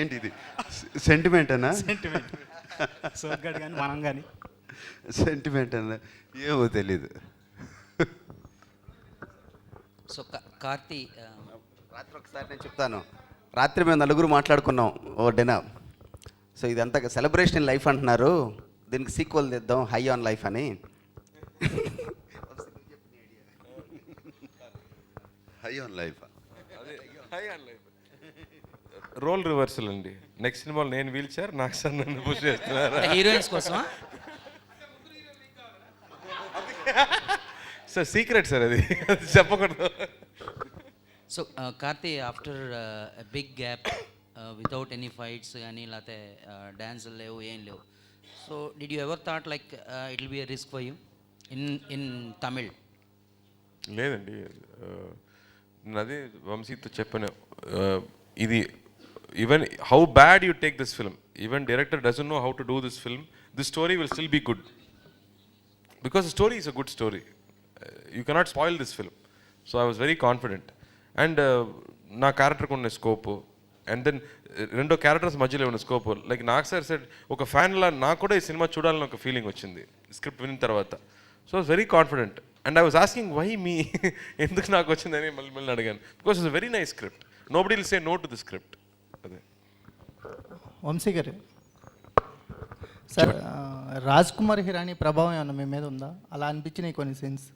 ఏంటి ఇది, సెంటిమెంట్ అన్నా? సెంటిమెంట్ సోగ్గాడు కానీ మనం కానీ. సెంటిమెంట్ అన్నా ఏమో తెలీదు. సో కార్తీ, రాత్రి ఒకసారి నేను చెప్తాను. రాత్రి మేము నలుగురు మాట్లాడుకున్నాం ఓ డిన్నర్. సో ఇదంతా సెలబ్రేషన్ ఇన్ లైఫ్ అంటున్నారు, దీనికి సీక్వెల్ తెద్దాం, హై ఆన్ లైఫ్ అని. High on life, role reversal అండి. నెక్స్ట్ సినిమాలో నేను వీల్ చైర్, నాకు సార్ నన్ను పుష్ చేస్తున్నారు. హీరోయిన్స్ కోసమా? సార్ సీక్రెట్ సార్, అది చెప్పకూడదు. So Karthi, after big gap without any fights కానీ లేకపోతే డ్యాన్సులు లేవు, ఏం లేవు. So did you ever thought like it will be a risk for you in Tamil? లేదండి, నేను అదే వంశీతో చెప్పాను. ఇది even how bad you take this film, even director doesn't know how to do this film, this story will still be good because the story is a good story. You cannot spoil this film. So I was very confident. And నా క్యారెక్టర్కి ఉన్న scope, and then రెండో characters మధ్యలో ఉన్న scope, like నాకు sir said ఒక ఫ్యాన్లా నాకు కూడా ఈ సినిమా చూడాలని ఒక ఫీలింగ్ వచ్చింది స్క్రిప్ట్ విన్న తర్వాత. So I was very confident. And I was asking why me, ఎందుకు నాకు వచ్చిందని మళ్ళీ అడిగాను. Because it's very nice script, nobody will say no to the script. అదే వంశీ గారు, సార్ రాజ్ కుమార్ హిరానీ ప్రభావం ఏమన్నా మీ మీద ఉందా? అలా అనిపించినాయి కొన్ని సీన్స్.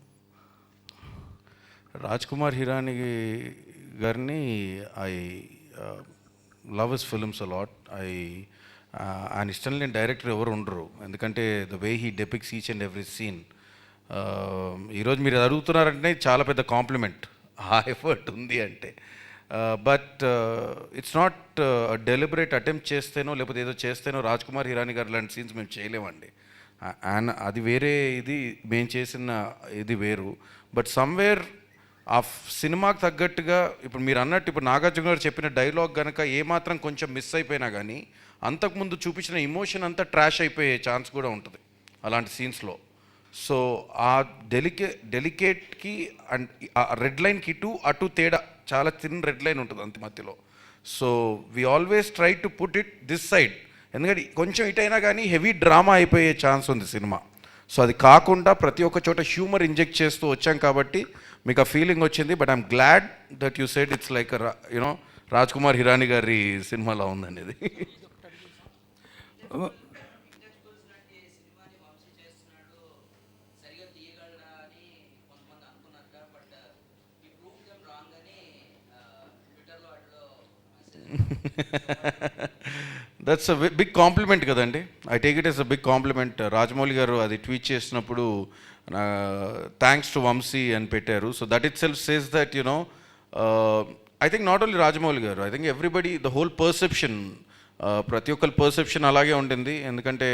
రాజ్ కుమార్ హిరానీ గారిని I love his films a lot. ఆయన ఇష్టం లేని డైరెక్టర్ ఎవరు ఉండరు, ఎందుకంటే the way he depicts each and every scene. ఈరోజు మీరు అడుగుతున్నారంటే చాలా పెద్ద కాంప్లిమెంట్, ఆ ఎఫర్ట్ ఉంది అంటే. But it's not deliberate attempt చేస్తేనో లేకపోతే ఏదో చేస్తేనో రాజ్ కుమార్ హిరానీ గారు లాంటి సీన్స్ మేము చేయలేమండి. ఆయన అది వేరే, ఇది మేము చేసిన ఇది వేరు. బట్ సమ్వేర్ ఆ సినిమాకి తగ్గట్టుగా ఇప్పుడు మీరు అన్నట్టు ఇప్పుడు నాగార్జున గారు చెప్పిన డైలాగ్ కనుక ఏమాత్రం కొంచెం మిస్ అయిపోయినా కానీ అంతకుముందు చూపించిన ఇమోషన్ అంతా ట్రాష్ అయిపోయే ఛాన్స్ కూడా ఉంటుంది అలాంటి సీన్స్లో. సో ఆ డెలికేట్కి అండ్ ఆ రెడ్ లైన్కి అటు తేడా, చాలా థిన్ రెడ్ లైన్ ఉంటుంది అంత మధ్యలో. So we always try to put it this side, ఎందుకంటే కొంచెం ఇటైనా కానీ హెవీ డ్రామా అయిపోయే ఛాన్స్ ఉంది సినిమా. సో అది కాకుండా ప్రతి ఒక్క చోట హ్యూమర్ ఇంజెక్ట్ చేస్తూ వచ్చాం కాబట్టి మీకు ఆ ఫీలింగ్ వచ్చింది. But I'm glad that you said it's like you know Raj Kumar Hirani గారి సినిమాలో ఉందనేది. దట్స్ అ బిగ్ కాంప్లిమెంట్ కదండి. I take it as a big compliment. Rajamouli గారు అది ట్వీట్ చేసినప్పుడు థ్యాంక్స్ టు వంశీ అని పెట్టారు. So that itself says that you know I think not only Rajamouli గారు, I think everybody, the whole perception, ప్రతి ఒక్కరి perception అలాగే ఉంటుంది. ఎందుకంటే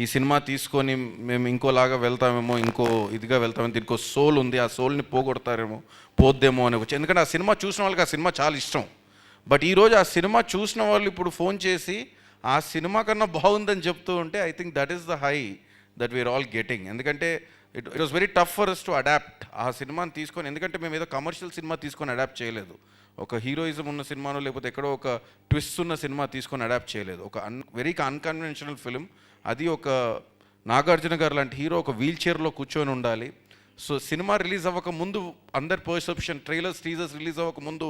ఈ సినిమా తీసుకొని మేము ఇంకోలాగా వెళ్తామేమో, ఇంకో ఇదిగా వెళ్తామేమో, దీనికి సోల్ ఉంది, ఆ సోల్ని పోగొడతారేమో, పోద్దేమో అని వచ్చి, ఎందుకంటే ఆ సినిమా చూసిన వాళ్ళకి ఆ సినిమా చాలా ఇష్టం. బట్ ఈరోజు ఆ సినిమా చూసిన వాళ్ళు ఇప్పుడు ఫోన్ చేసి ఆ సినిమా కన్నా బాగుందని చెప్తూ ఉంటే I think that is the high that we are all getting. ఎందుకంటే it was very tough for us to adapt ఆ సినిమాని తీసుకొని, ఎందుకంటే మేము ఏదో కమర్షియల్ సినిమా తీసుకొని అడాప్ట్ చేయలేదు, ఒక హీరోయిజం ఉన్న సినిమానో లేకపోతే ఎక్కడో ఒక ట్విస్ట్ ఉన్న సినిమా తీసుకొని అడాప్ట్ చేయలేదు, ఒక వెరీ అన్కన్వెన్షనల్ ఫిలిం. అది ఒక నాగార్జున గారు లాంటి హీరో ఒక వీల్ చైర్లో కూర్చొని ఉండాలి. సో సినిమా రిలీజ్ అవ్వక ముందు అందరి పర్సెప్షన్, ట్రైలర్స్ టీజర్స్ రిలీజ్ అవ్వక ముందు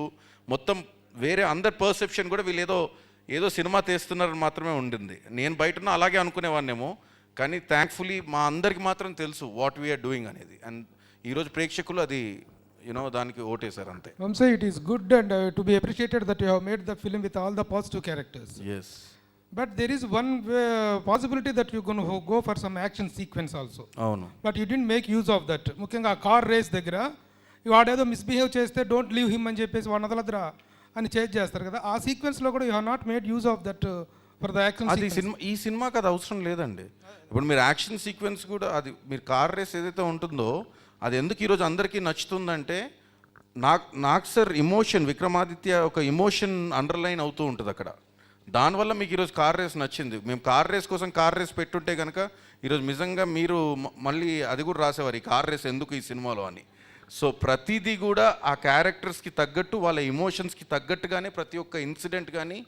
మొత్తం వేరే అందరి పర్సెప్షన్ కూడా వీళ్ళు ఏదో సినిమా తీస్తున్నారని మాత్రమే ఉండింది. నేను బయట అలాగే అనుకునేవాన్నేమో, కానీ థ్యాంక్ఫుల్లీ మా అందరికి మాత్రం తెలుసు వాట్ వీఆర్ డూయింగ్ అనేది. అండ్ ఈరోజు ప్రేక్షకులు అది దానికి ఓటేశారు అంతే. Vamsi, it is good and to be appreciated that you have made the film with all the positive characters. Yes. But there is one possibility that you're going to go for some action sequence also. అవును. But you didn't make use of that. ముఖ్యంగా car race దగ్గర వాడేదో misbehave చేస్తే don't leave him అని చెప్పేసి వాడిని వదలద్రా అని చేస్తారు కదా, ఆ సీక్వెన్స్లో కూడా you have not made use of that for the action. అది ఈ సినిమాకి అది అవసరం లేదండి. ఇప్పుడు మీరు యాక్షన్ సీక్వెన్స్ కూడా అది మీరు కార్ రేస్ ఏదైతే ఉంటుందో అది ఎందుకు ఈరోజు అందరికీ నచ్చుతుందంటే నాకు సార్ ఇమోషన్, విక్రమాదిత్య ఒక ఇమోషన్ అండర్లైన్ అవుతూ ఉంటుంది అక్కడ. దానివల్ల మీకు ఈరోజు కార్ రేస్ నచ్చింది. మేము కార్ రేస్ కోసం కార్ రేస్ పెట్టుంటే కనుక ఈరోజు నిజంగా మీరు మళ్ళీ అది కూడా రాసేవారు, ఈ కార్ రేస్ ఎందుకు ఈ సినిమాలో అని. సో ప్రతిదీ కూడా ఆ క్యారెక్టర్స్కి తగ్గట్టు, వాళ్ళ ఇమోషన్స్కి తగ్గట్టుగానే ప్రతి ఒక్క ఇన్సిడెంట్ కానీ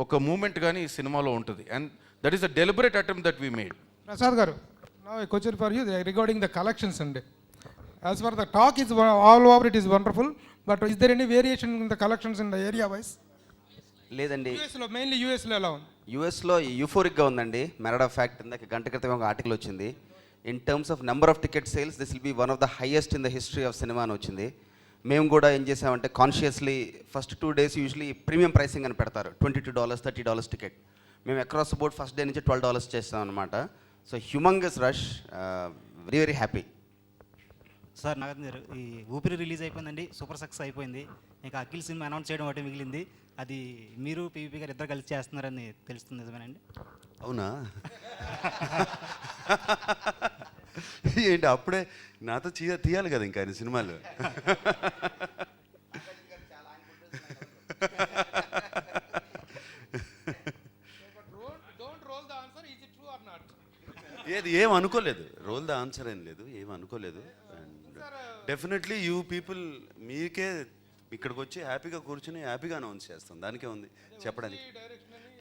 ఒక మూమెంట్ కానీ ఈ సినిమాలో ఉంటుంది. And that is a deliberate attempt that we made. Prasad గారు, now a question for you regarding the collections అండి. As far the talk is all over, it is wonderful, but is there any variation in the collections in the area wise? లేదండి, యూఎస్లో mainly యూఎస్లో ఎలా ఉంది? యూఎస్లో యూఫోరిక్గా ఉందండి. మెరడ్ of fact ఇందాక గంట క్రితం ఒక ఆర్టికల్ వచ్చింది. In terms of number of ticket sales this will be one of the highest in the history of cinema అని వచ్చింది. మేము కూడా ఏం చేసామంటే consciously first 2 days usually premium pricing అని పెడతారు, $22, $30 టికెట్. మేము across the board first day నుంచి $12 చేస్తాం అనమాట. So humongous rush, very very happy. Sir Nagarjuna garu, ఈ ఊపిరి రిలీజ్ అయిపోయిందండి, సూపర్ సక్సెస్ అయిపోయింది. ఇంకా అఖిల్ సినిమా అనౌన్స్ చేయడం ఒకటి మిగిలింది. అది మీరు పీవీపీ గారు ఇద్దరు కలిసి చేస్తున్నారని తెలుస్తుంది, నిజమేనండి? అవునా? ఏంటి అప్పుడే నాతో తీయాలి కదా ఇంకా ఆయన సినిమాలు. ఏది ఏం అనుకోలేదు, రోల్ ద ఆన్సర్ ఏం లేదు, ఏం అనుకోలేదు. అండ్ డెఫినెట్లీ యూ పీపుల్ మీకే ఇక్కడికి వచ్చి హ్యాపీగా కూర్చుని హ్యాపీగా అనౌన్స్ చేస్తాం, దానికే ఉంది చెప్పడానికి.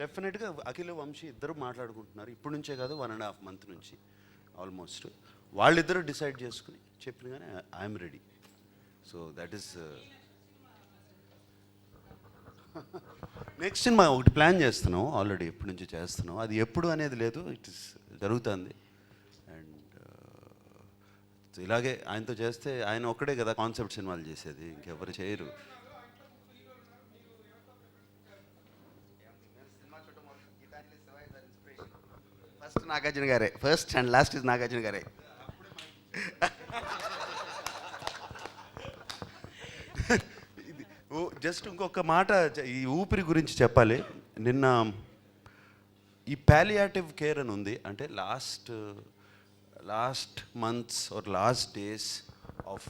డెఫినెట్గా అఖిల్, వంశీ ఇద్దరు మాట్లాడుకుంటున్నారు ఇప్పటి నుంచే కాదు, 1.5 month నుంచి ఆల్మోస్ట్. వాళ్ళిద్దరూ డిసైడ్ చేసుకుని చెప్పిన కానీ I'm ready. So that is next cinema ఒకటి ప్లాన్ చేస్తున్నాం ఆల్రెడీ, ఎప్పటి నుంచి చేస్తున్నాం. అది ఎప్పుడు అనేది లేదు, ఇట్ ఇస్ జరుగుతుంది. అండ్ ఇలాగే ఆయనతో చేస్తే, ఆయన ఒక్కడే కదా కాన్సెప్ట్ సినిమాలు చేసేది, ఇంకెవరు చేయరు. ఫస్ట్ నాగార్జున గారే, first and last is Nagarjuna గారే. జస్ట్ ఇంకొక మాట ఈ ఊపిరి గురించి చెప్పాలి. నిన్న ఈ పాలియేటివ్ కేర్ అని ఉంది, అంటే last months or last days of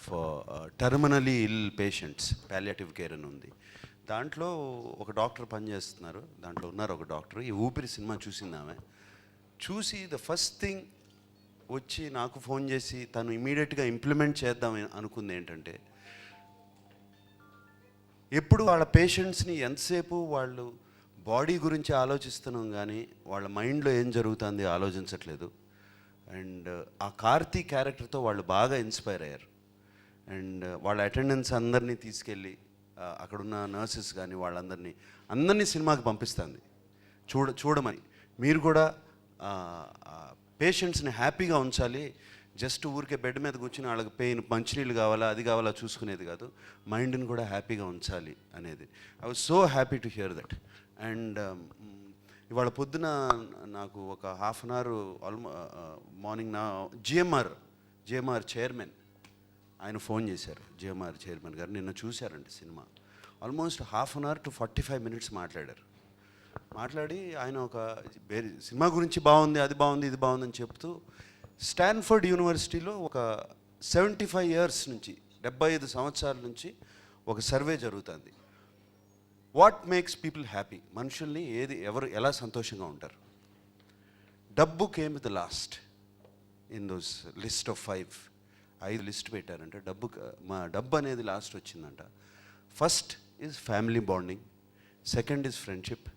terminally ill patients palliative care అని ఉంది. దాంట్లో ఒక డాక్టర్ పనిచేస్తున్నారు, దాంట్లో ఉన్నారు ఒక డాక్టర్. ఈ ఊపిరి సినిమా చూసింది ఆమె. చూసి ద ఫస్ట్ థింగ్ వచ్చి నాకు ఫోన్ చేసి తను ఇమీడియట్గా ఇంప్లిమెంట్ చేద్దాం అనుకుంది ఏంటంటే, ఎప్పుడు వాళ్ళ పేషెంట్స్ని ఎంతసేపు వాళ్ళు బాడీ గురించి ఆలోచిస్తున్నాం కానీ వాళ్ళ మైండ్లో ఏం జరుగుతుంది ఆలోచించట్లేదు. అండ్ ఆ కార్తీ క్యారెక్టర్తో వాళ్ళు బాగా ఇన్స్పైర్ అయ్యారు. అండ్ వాళ్ళ అటెండెన్స్ అందరినీ తీసుకెళ్ళి అక్కడున్న నర్సెస్ కానీ అందరినీ సినిమాకి పంపిస్తుంది చూడమని. మీరు కూడా పేషెంట్స్ని హ్యాపీగా ఉంచాలి, జస్ట్ ఊరికే బెడ్ మీద కూర్చుని వాళ్ళకి పెయిన్, మంచినీళ్ళు కావాలా అది కావాలా చూసుకునేది కాదు, మైండ్ని కూడా హ్యాపీగా ఉంచాలి అనేది. I was so happy to hear that. And ఇవాళ పొద్దున నాకు ఒక ½ an hour morning GMR chairman ఆయన ఫోన్ చేశారు. జిఎంఆర్ చైర్మన్ గారు నిన్న చూశారండి cinema. Almost ½ an hour to 45 minutes మాట్లాడి ఆయన ఒక సినిమా గురించి బాగుంది, అది బాగుంది, ఇది బాగుందని చెప్తూ స్టాన్ఫర్డ్ యూనివర్సిటీలో ఒక 75 years నుంచి 75 సంవత్సరాల నుంచి ఒక సర్వే జరుగుతుంది. వాట్ మేక్స్ పీపుల్ హ్యాపీ, మనుషుల్ని ఎవరు ఎలా సంతోషంగా ఉంటారు. డబ్బు came with the last in those list of 5 list పెట్టారంటే డబ్బు అనేది లాస్ట్ వచ్చిందంట. First is family bonding, second is friendship,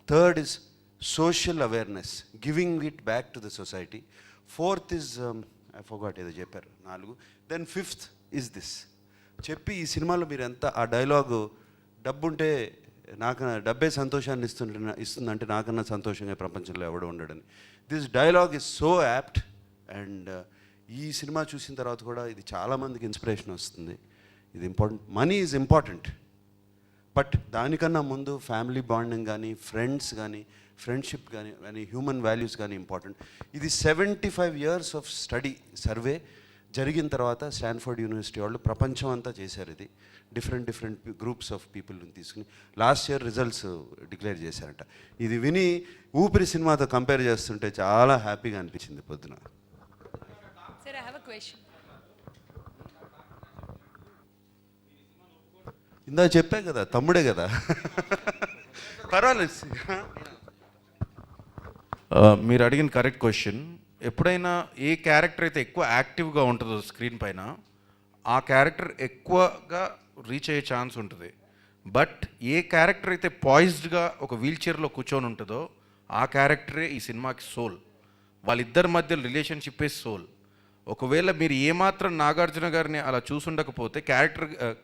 third is social awareness, giving it back to the society, fourth is I forgot ఏదో చెప్పారు 4. Then fifth is this చెప్పి ఈ సినిమాలో మీరు ఎంత ఆ డైలాగు డబ్బుంటే డబ్బే సంతోషాన్ని ఇస్తుందంటే నాకన్నా సంతోషంగా ప్రపంచంలో ఎవడు ఉండడని. This dialogue is so apt. And ఈ సినిమా చూసిన తర్వాత కూడా ఇది చాలామందికి ఇన్స్పిరేషన్ వస్తుంది. ఇది important. Money is important, but దానికన్నా ముందు ఫ్యామిలీ బాండింగ్ కానీ, ఫ్రెండ్స్ కానీ, ఫ్రెండ్షిప్ కానీ హ్యూమన్ వాల్యూస్ కానీ ఇంపార్టెంట్. ఇది 75 years ఆఫ్ స్టడీ సర్వే జరిగిన తర్వాత స్టాన్ఫోర్డ్ యూనివర్సిటీ వాళ్ళు ప్రపంచం అంతా చేశారు. ఇది డిఫరెంట్ గ్రూప్స్ ఆఫ్ పీపుల్ని తీసుకుని లాస్ట్ ఇయర్ రిజల్ట్స్ డిక్లేర్ చేశారంట. ఇది విని ఊపిరి సినిమాతో కంపేర్ చేస్తుంటే చాలా హ్యాపీగా అనిపించింది పొద్దున. Sir, I have a question. ఇందా చెప్పా కదా, తమ్ముడే కదా. పర్వాలేదు. మీరు అడిగిన కరెక్ట్ క్వశ్చన్. ఎప్పుడైనా ఏ క్యారెక్టర్ అయితే ఎక్కువ యాక్టివ్గా ఉంటుందో స్క్రీన్ పైన ఆ క్యారెక్టర్ ఎక్కువగా రీచ్ అయ్యే ఛాన్స్ ఉంటుంది. బట్ ఏ క్యారెక్టర్ అయితే పాయిజ్డ్గా ఒక వీల్ చైర్లో కూర్చొని ఉంటుందో ఆ క్యారెక్టరే ఈ సినిమాకి సోల్. వాళ్ళిద్దరి మధ్య రిలేషన్షిప్పే సోల్. ఒకవేళ మీరు ఏమాత్రం నాగార్జున గారిని అలా చూసుండకపోతే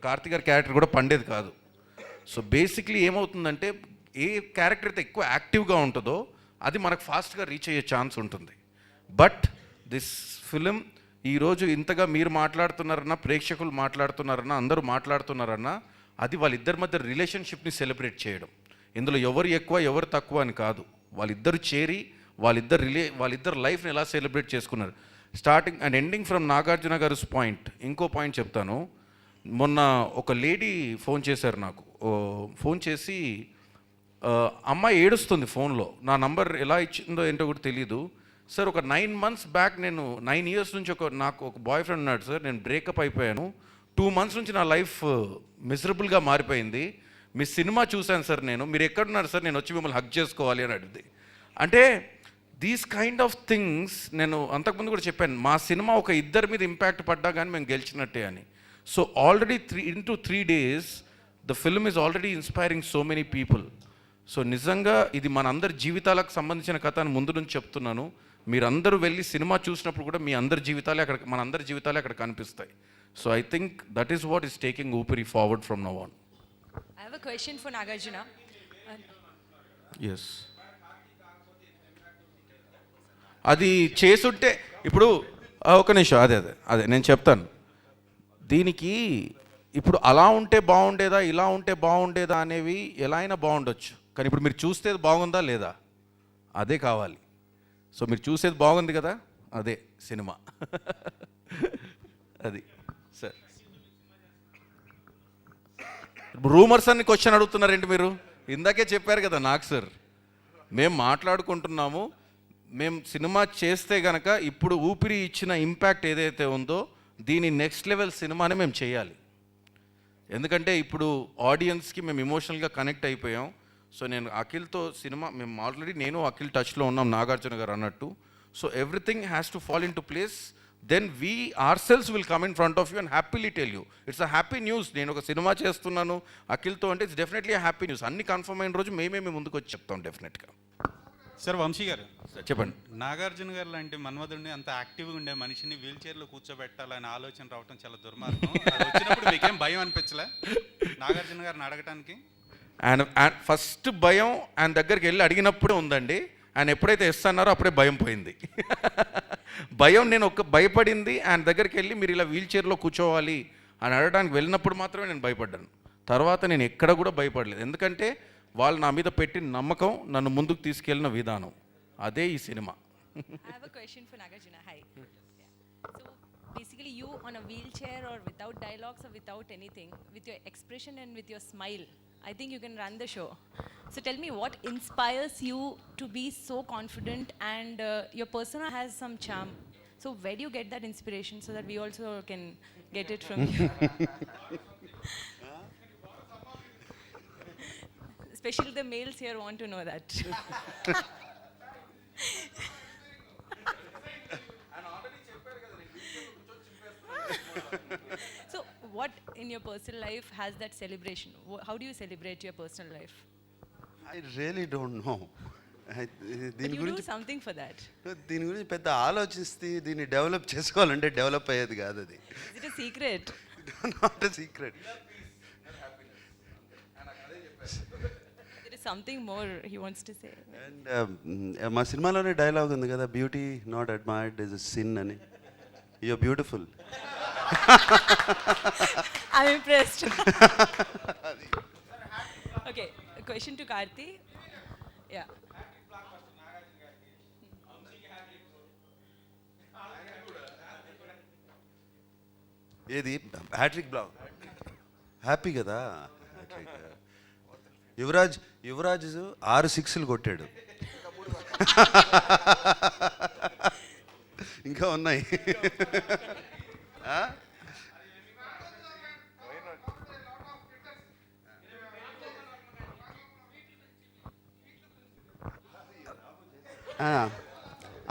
కార్తీ గారి క్యారెక్టర్ కూడా పండేది కాదు. సో బేసిక్లీ ఏమవుతుందంటే ఏ క్యారెక్టర్ అయితే ఎక్కువ యాక్టివ్గా ఉంటుందో అది మనకు ఫాస్ట్గా రీచ్ అయ్యే ఛాన్స్ ఉంటుంది. బట్ దిస్ ఫిలిం ఈరోజు ఇంతగా మీరు మాట్లాడుతున్నారన్నా, ప్రేక్షకులు మాట్లాడుతున్నారన్నా, అందరూ మాట్లాడుతున్నారన్నా, అది వాళ్ళిద్దరి మధ్య రిలేషన్షిప్ని సెలబ్రేట్ చేయడం. ఇందులో ఎవరు ఎక్కువ ఎవరు తక్కువ అని కాదు. వాళ్ళిద్దరు చేరి వాళ్ళిద్దరు లైఫ్ని ఎలా సెలబ్రేట్ చేసుకున్నారు. Starting and ending from Nagarjuna గారి పాయింట్. ఇంకో పాయింట్ చెప్తాను. మొన్న ఒక లేడీ ఫోన్ చేశారు నాకు. ఫోన్ చేసి అమ్మాయి ఏడుస్తుంది ఫోన్లో. నా నంబర్ ఎలా ఇచ్చిందో ఏంటో కూడా తెలీదు. సార్ ఒక 9 months బ్యాక్ నేను 9 years నుంచి నాకు ఒక బాయ్ ఫ్రెండ్ ఉన్నాడు సార్. నేను బ్రేకప్ అయిపోయాను. 2 months నుంచి నా లైఫ్ మిజరబుల్గా మారిపోయింది. మీ సినిమా చూశాను సార్. మీరు ఎక్కడున్నారు సార్, నేను వచ్చి మిమ్మల్ని హగ్ చేసుకోవాలి అని అడిగింది. అంటే దీస్ కైండ్ ఆఫ్ థింగ్స్ నేను అంతకుముందు కూడా చెప్పాను. మా సినిమా ఒక ఇద్దరి మీద ఇంపాక్ట్ పడ్డా కానీ మేము గెలిచినట్టే అని. So already 3 days the film is already inspiring so many people. So నిజంగా ఇది మనందరి జీవితాలకు సంబంధించిన కథ అని ముందు నుంచి చెప్తున్నాను. మీరందరూ వెళ్ళి సినిమా చూసినప్పుడు కూడా మనందరి జీవితాలే అక్కడ కనిపిస్తాయి. So I think that is what is taking Oopiri forward from now on. I have a question for Nagarjuna. Yes, అది చేసుంటే ఇప్పుడు ఒక నిమిషం, అదే నేను చెప్తాను. దీనికి ఇప్పుడు అలా ఉంటే బాగుండేదా, ఇలా ఉంటే బాగుండేదా అనేవి ఎలా అయినా బాగుండొచ్చు. కానీ ఇప్పుడు మీరు చూసేది బాగుందా లేదా అదే కావాలి. సో మీరు చూసేది బాగుంది కదా, అదే సినిమా. అది సార్. రూమర్స్ అన్ని క్వశ్చన్ అడుగుతున్నారేంటి మీరు? ఇందాకే చెప్పారు కదా నాకు సార్, మేము మాట్లాడుకుంటున్నాము. మేము సినిమా చేస్తే గనక ఇప్పుడు ఊపిరి ఇచ్చిన ఇంపాక్ట్ ఏదైతే ఉందో దీని నెక్స్ట్ లెవెల్ సినిమాని మేము చేయాలి. ఎందుకంటే ఇప్పుడు ఆడియన్స్కి మేము ఎమోషనల్గా కనెక్ట్ అయిపోయాం. సో నేను అఖిల్తో సినిమా మేము ఆల్రెడీ నేను అఖిల్ టచ్లో ఉన్నాం, నాగార్జున గారు అన్నట్టు. So everything has to fall in to place. Then we are sales will come in front of you and happily tell you it's a happy news. నేను ఒక సినిమా చేస్తున్నాను అఖిల్తో అంటే ఇట్స్ డెఫినెట్లీ హ్యాపీ న్యూస్. అన్ని confirm అయిన రోజు మేమే ముందుకు వచ్చి చెప్తాం డెఫినెట్గా. సార్ వంశీ గారు చెప్పండి. నాగార్జున గారు లాంటి మన్మధుడిని అంత యాక్టివ్గా ఉండే మనిషిని వీల్ చైర్లో కూర్చోబెట్టాలనే ఆలోచన రావడం చాలా దుర్మార్గం. అది వచ్చినప్పుడు మీకేం భయం అనిపించలే నాగార్జున గారిని అడగటానికి? ఆయన ఫస్ట్ భయం ఆయన దగ్గరికి వెళ్ళి అడిగినప్పుడే ఉందండి. ఆయన ఎప్పుడైతే ఇస్తున్నారో అప్పుడే భయం పోయింది. భయం నేను భయపడింది ఆయన దగ్గరికి వెళ్ళి మీరు ఇలా వీల్ చైర్లో కూర్చోవాలి అని అడగడానికి వెళ్ళినప్పుడు మాత్రమే నేను భయపడ్డాను. తర్వాత నేను ఎక్కడ కూడా భయపడలేదు. ఎందుకంటే వాళ్ళు నా మీద పెట్టిన నమ్మకం, నన్ను ముందుకు తీసుకెళ్ళిన విధానం, అదే ఈ cinema. I have a question for Nagarjuna. Hi. So basically you on a wheelchair or without dialogues or without anything, with your expression and with your smile, I think you can run the show. So tell me what inspires you to be so confident and your persona has some charm. So where do you get that inspiration so that we also can get it from you? Especially the males here want to know that. So what in your personal life has that celebration? How do you celebrate your personal life? I really don't know. దీని you do గురించి something for that. దీని గురించి పెద్ద ఆలోచిస్తే దీన్ని develop చేసుకోవాలంటే develop అయ్యేది కాదు అది. Is it a secret? Not a secret. There is something more he wants to say. And మా సినిమాలోనే డైలాగ్ ఉంది కదా, beauty not admired is a sin అని. You're beautiful. I'm impressed. Okay, a question to Karthi. Yeah. ఏది hat trick block happy కదా. యువరాజ్ 6 సిక్స్లు కొట్టాడు. ఇంకా ఉన్నాయి.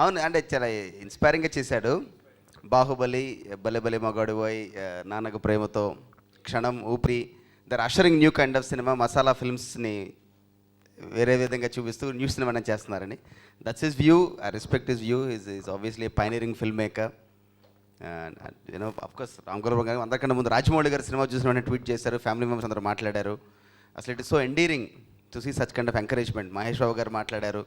అవును, అంటే చాలా ఇన్స్పైరింగ్గా చేశాడు. బాహుబలి, బలే బలే మగాడు పోయి, నాన్నకు ప్రేమతో, Kshanam, Oopiri, they're ushering new kind of cinema, masala ఫిల్మ్స్ని వేరే విధంగా చూపిస్తూ న్యూ సినిమా చేస్తున్నారని. That's his view. I respect his view. Is obviously pioneering film maker. You know of course Ram Gopal గారు అందరికన్నా ముందు రాజమౌళి గారు సినిమా చూసిన వెంటనే ట్వీట్ చేశారు, ఫ్యామిలీ మెంబర్స్ అందరూ మాట్లాడారు. అసలు it is so endearing to see such kind of encouragement. Mahesh Babu గారు మాట్లాడారు,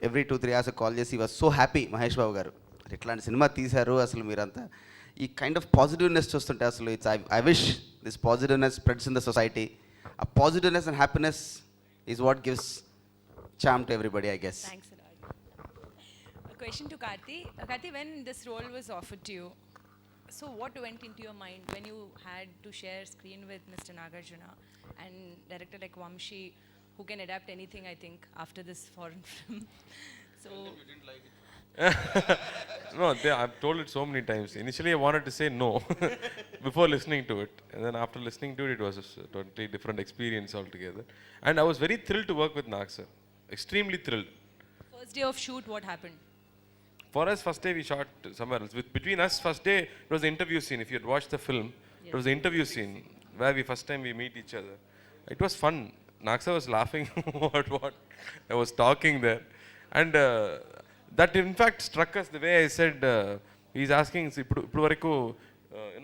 ఎవ్రీ 2-3 hours కాల్ చేసి was so happy. Mahesh Babu గారు ఇట్లాంటి సినిమా తీశారు, అసలు మీరంతా ఈ కైండ్ ఆఫ్ పాజిటివ్నెస్ చూస్తుంటే అసలు it's I wish this positiveness spreads in the society. ఆ positiveness and happiness is what gives charm to everybody, I guess. Thanks a lot. A question to Karthi. Karthi, when this role was offered to you, so what went into your mind when you had to share screen with Mr. Nagarjuna and director like Vamshi, who can adapt anything, I think, after this foreign film? So you didn't like it? No, I've told it so many times. Initially, I wanted to say no before listening to it, and then after listening to it, it was a totally different experience altogether. And I was very thrilled to work with Nag sir. Extremely thrilled. first day of shoot, what happened? For us, first day we shot somewhere else. Between us, first day it was the interview scene. If you had watched the film, it was the interview scene where first time we meet each other. It was fun. Nag sir was laughing what I was talking there, and that in fact struck us the way I said. He's asking, "Ippudu varaku,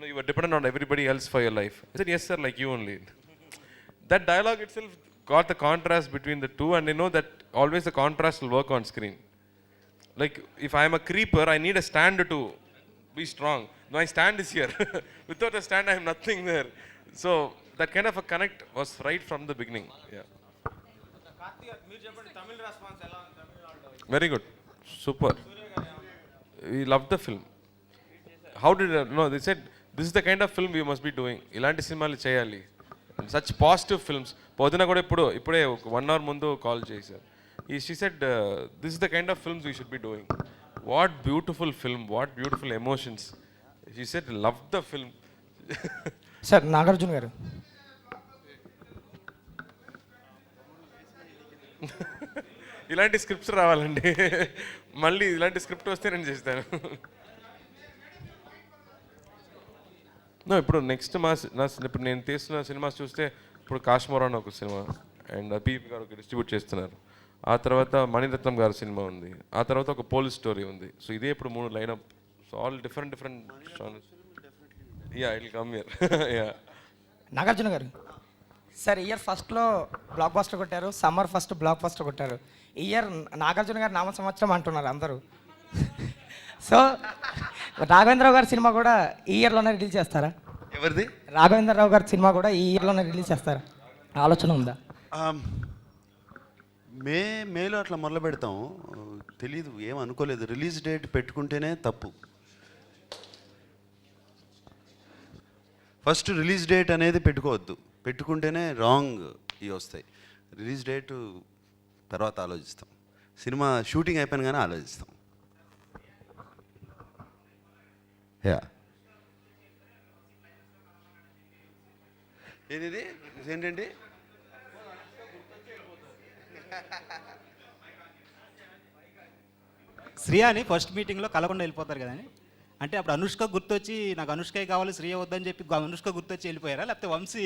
you were dependent on everybody else for your life." I said, "Yes, sir, like you only." That dialogue itself got the contrast between the two, and I know that always the contrast will work on screen. Like if I am a creeper, I need a stand to be strong. My stand is here. Without a stand, I have nothing there. So that kind of a connect was right from the beginning. Yeah. Very good. Super. We loved the film. How did they said this is the kind of film we must be doing. Ilanti cinemalu cheyali. Such positive films. Podina kuda ippude 1 hour mundu call chesaru. She said this is the kind of films we should be doing. What beautiful film, what beautiful emotions. She said loved the film. Sir Nagarjuna గారు, ఇలాంటి scripts రావాలండి. మళ్ళీ ఇలాంటి script వస్తే నేను చేస్తాను. ఇప్పుడు next ఇప్పుడు నేను తీస్తున్న సినిమాస్ చూస్తే ఇప్పుడు కాశ్మీర్ అని ఒక సినిమా అండ్ పీపీ గారు డిస్ట్రిబ్యూట్ చేస్తున్నారు. ఆ తర్వాత మణిరత్నం గారి సినిమా ఉంది. ఆ తర్వాత ఒక పోలీస్ స్టోరీ ఉంది. సో ఇదే ఇప్పుడు 3 lineup. So all different yeah it will come here. Yeah Nagarjuna గారు, సార్ ఇయర్ ఫస్ట్లో బ్లాక్ బస్టర్ కొట్టారు, సమ్మర్ ఫస్ట్ బ్లాక్ బస్టర్ కొట్టారు. ఇయర్ నాగార్జున గారు నామ సంవత్సరం అంటున్నారు అందరూ. సో రాఘవేంద్రరావు గారి సినిమా కూడా ఈ ఇయర్లోనే రిలీజ్ చేస్తారా? ఎవరిది? రాఘవేంద్రరావు గారి సినిమా కూడా ఈ ఇయర్లోనే రిలీజ్ చేస్తారా? ఆలోచన ఉందా? మేలో అట్లా మొదలు పెడతాం. తెలీదు, ఏం అనుకోలేదు. రిలీజ్ డేట్ పెట్టుకుంటేనే తప్పు. ఫస్ట్ రిలీజ్ డేట్ అనేది పెట్టుకోవద్దు. పెట్టుకుంటేనే రాంగ్ ఇవి వస్తాయి. రిలీజ్ డేటు తర్వాత ఆలోచిస్తాం. సినిమా షూటింగ్ అయిపోయిన కానీ ఆలోచిస్తాం. యా ఏంటండి? శ్రియని ఫస్ట్ మీటింగ్లో కలకుండా వెళ్ళిపోతారు కదండి. అంటే అప్పుడు అనుష్క గుర్తొచ్చి నాకు అనుష్కే కావాలి శ్రియ వద్దని చెప్పి అనుష్క గుర్తొచ్చి వెళ్ళిపోయారా, లేకపోతే వంశీ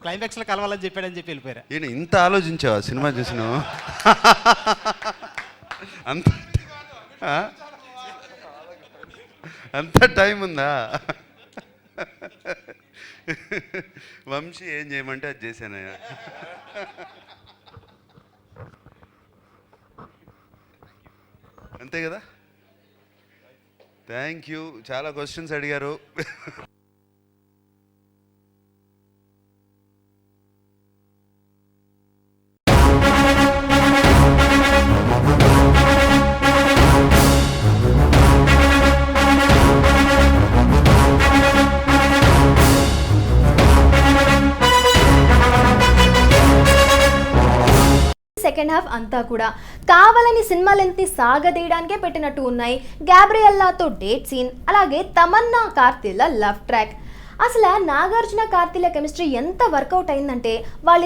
క్లైమాక్స్లో కలవాలని చెప్పాడని చెప్పి వెళ్ళిపోయారా? నేను ఇంత ఆలోచించావా సినిమా చూసిన అంత ఆ? అంత టైం ఉందా? వంశీ ఏం చేయమంటే అది చేశానయ్యా. అంతే కదా. Thank you. చాలా క్వశ్చన్స్ అడిగారు. సెకండ్ హాఫ్ అంతా కూడా కావాలని సినిమా లెంత్ని సాగదీయడానికే పెట్టినట్టు ఉన్నాయి. గ్యాబ్రియల్లాతో డేట్ సీన్, అలాగే తమన్నా కార్తీల లవ్ ట్రాక్. అసలు నాగార్జున కార్తీల కెమిస్ట్రీ ఎంత వర్కౌట్ అయిందంటే వాళ్ళ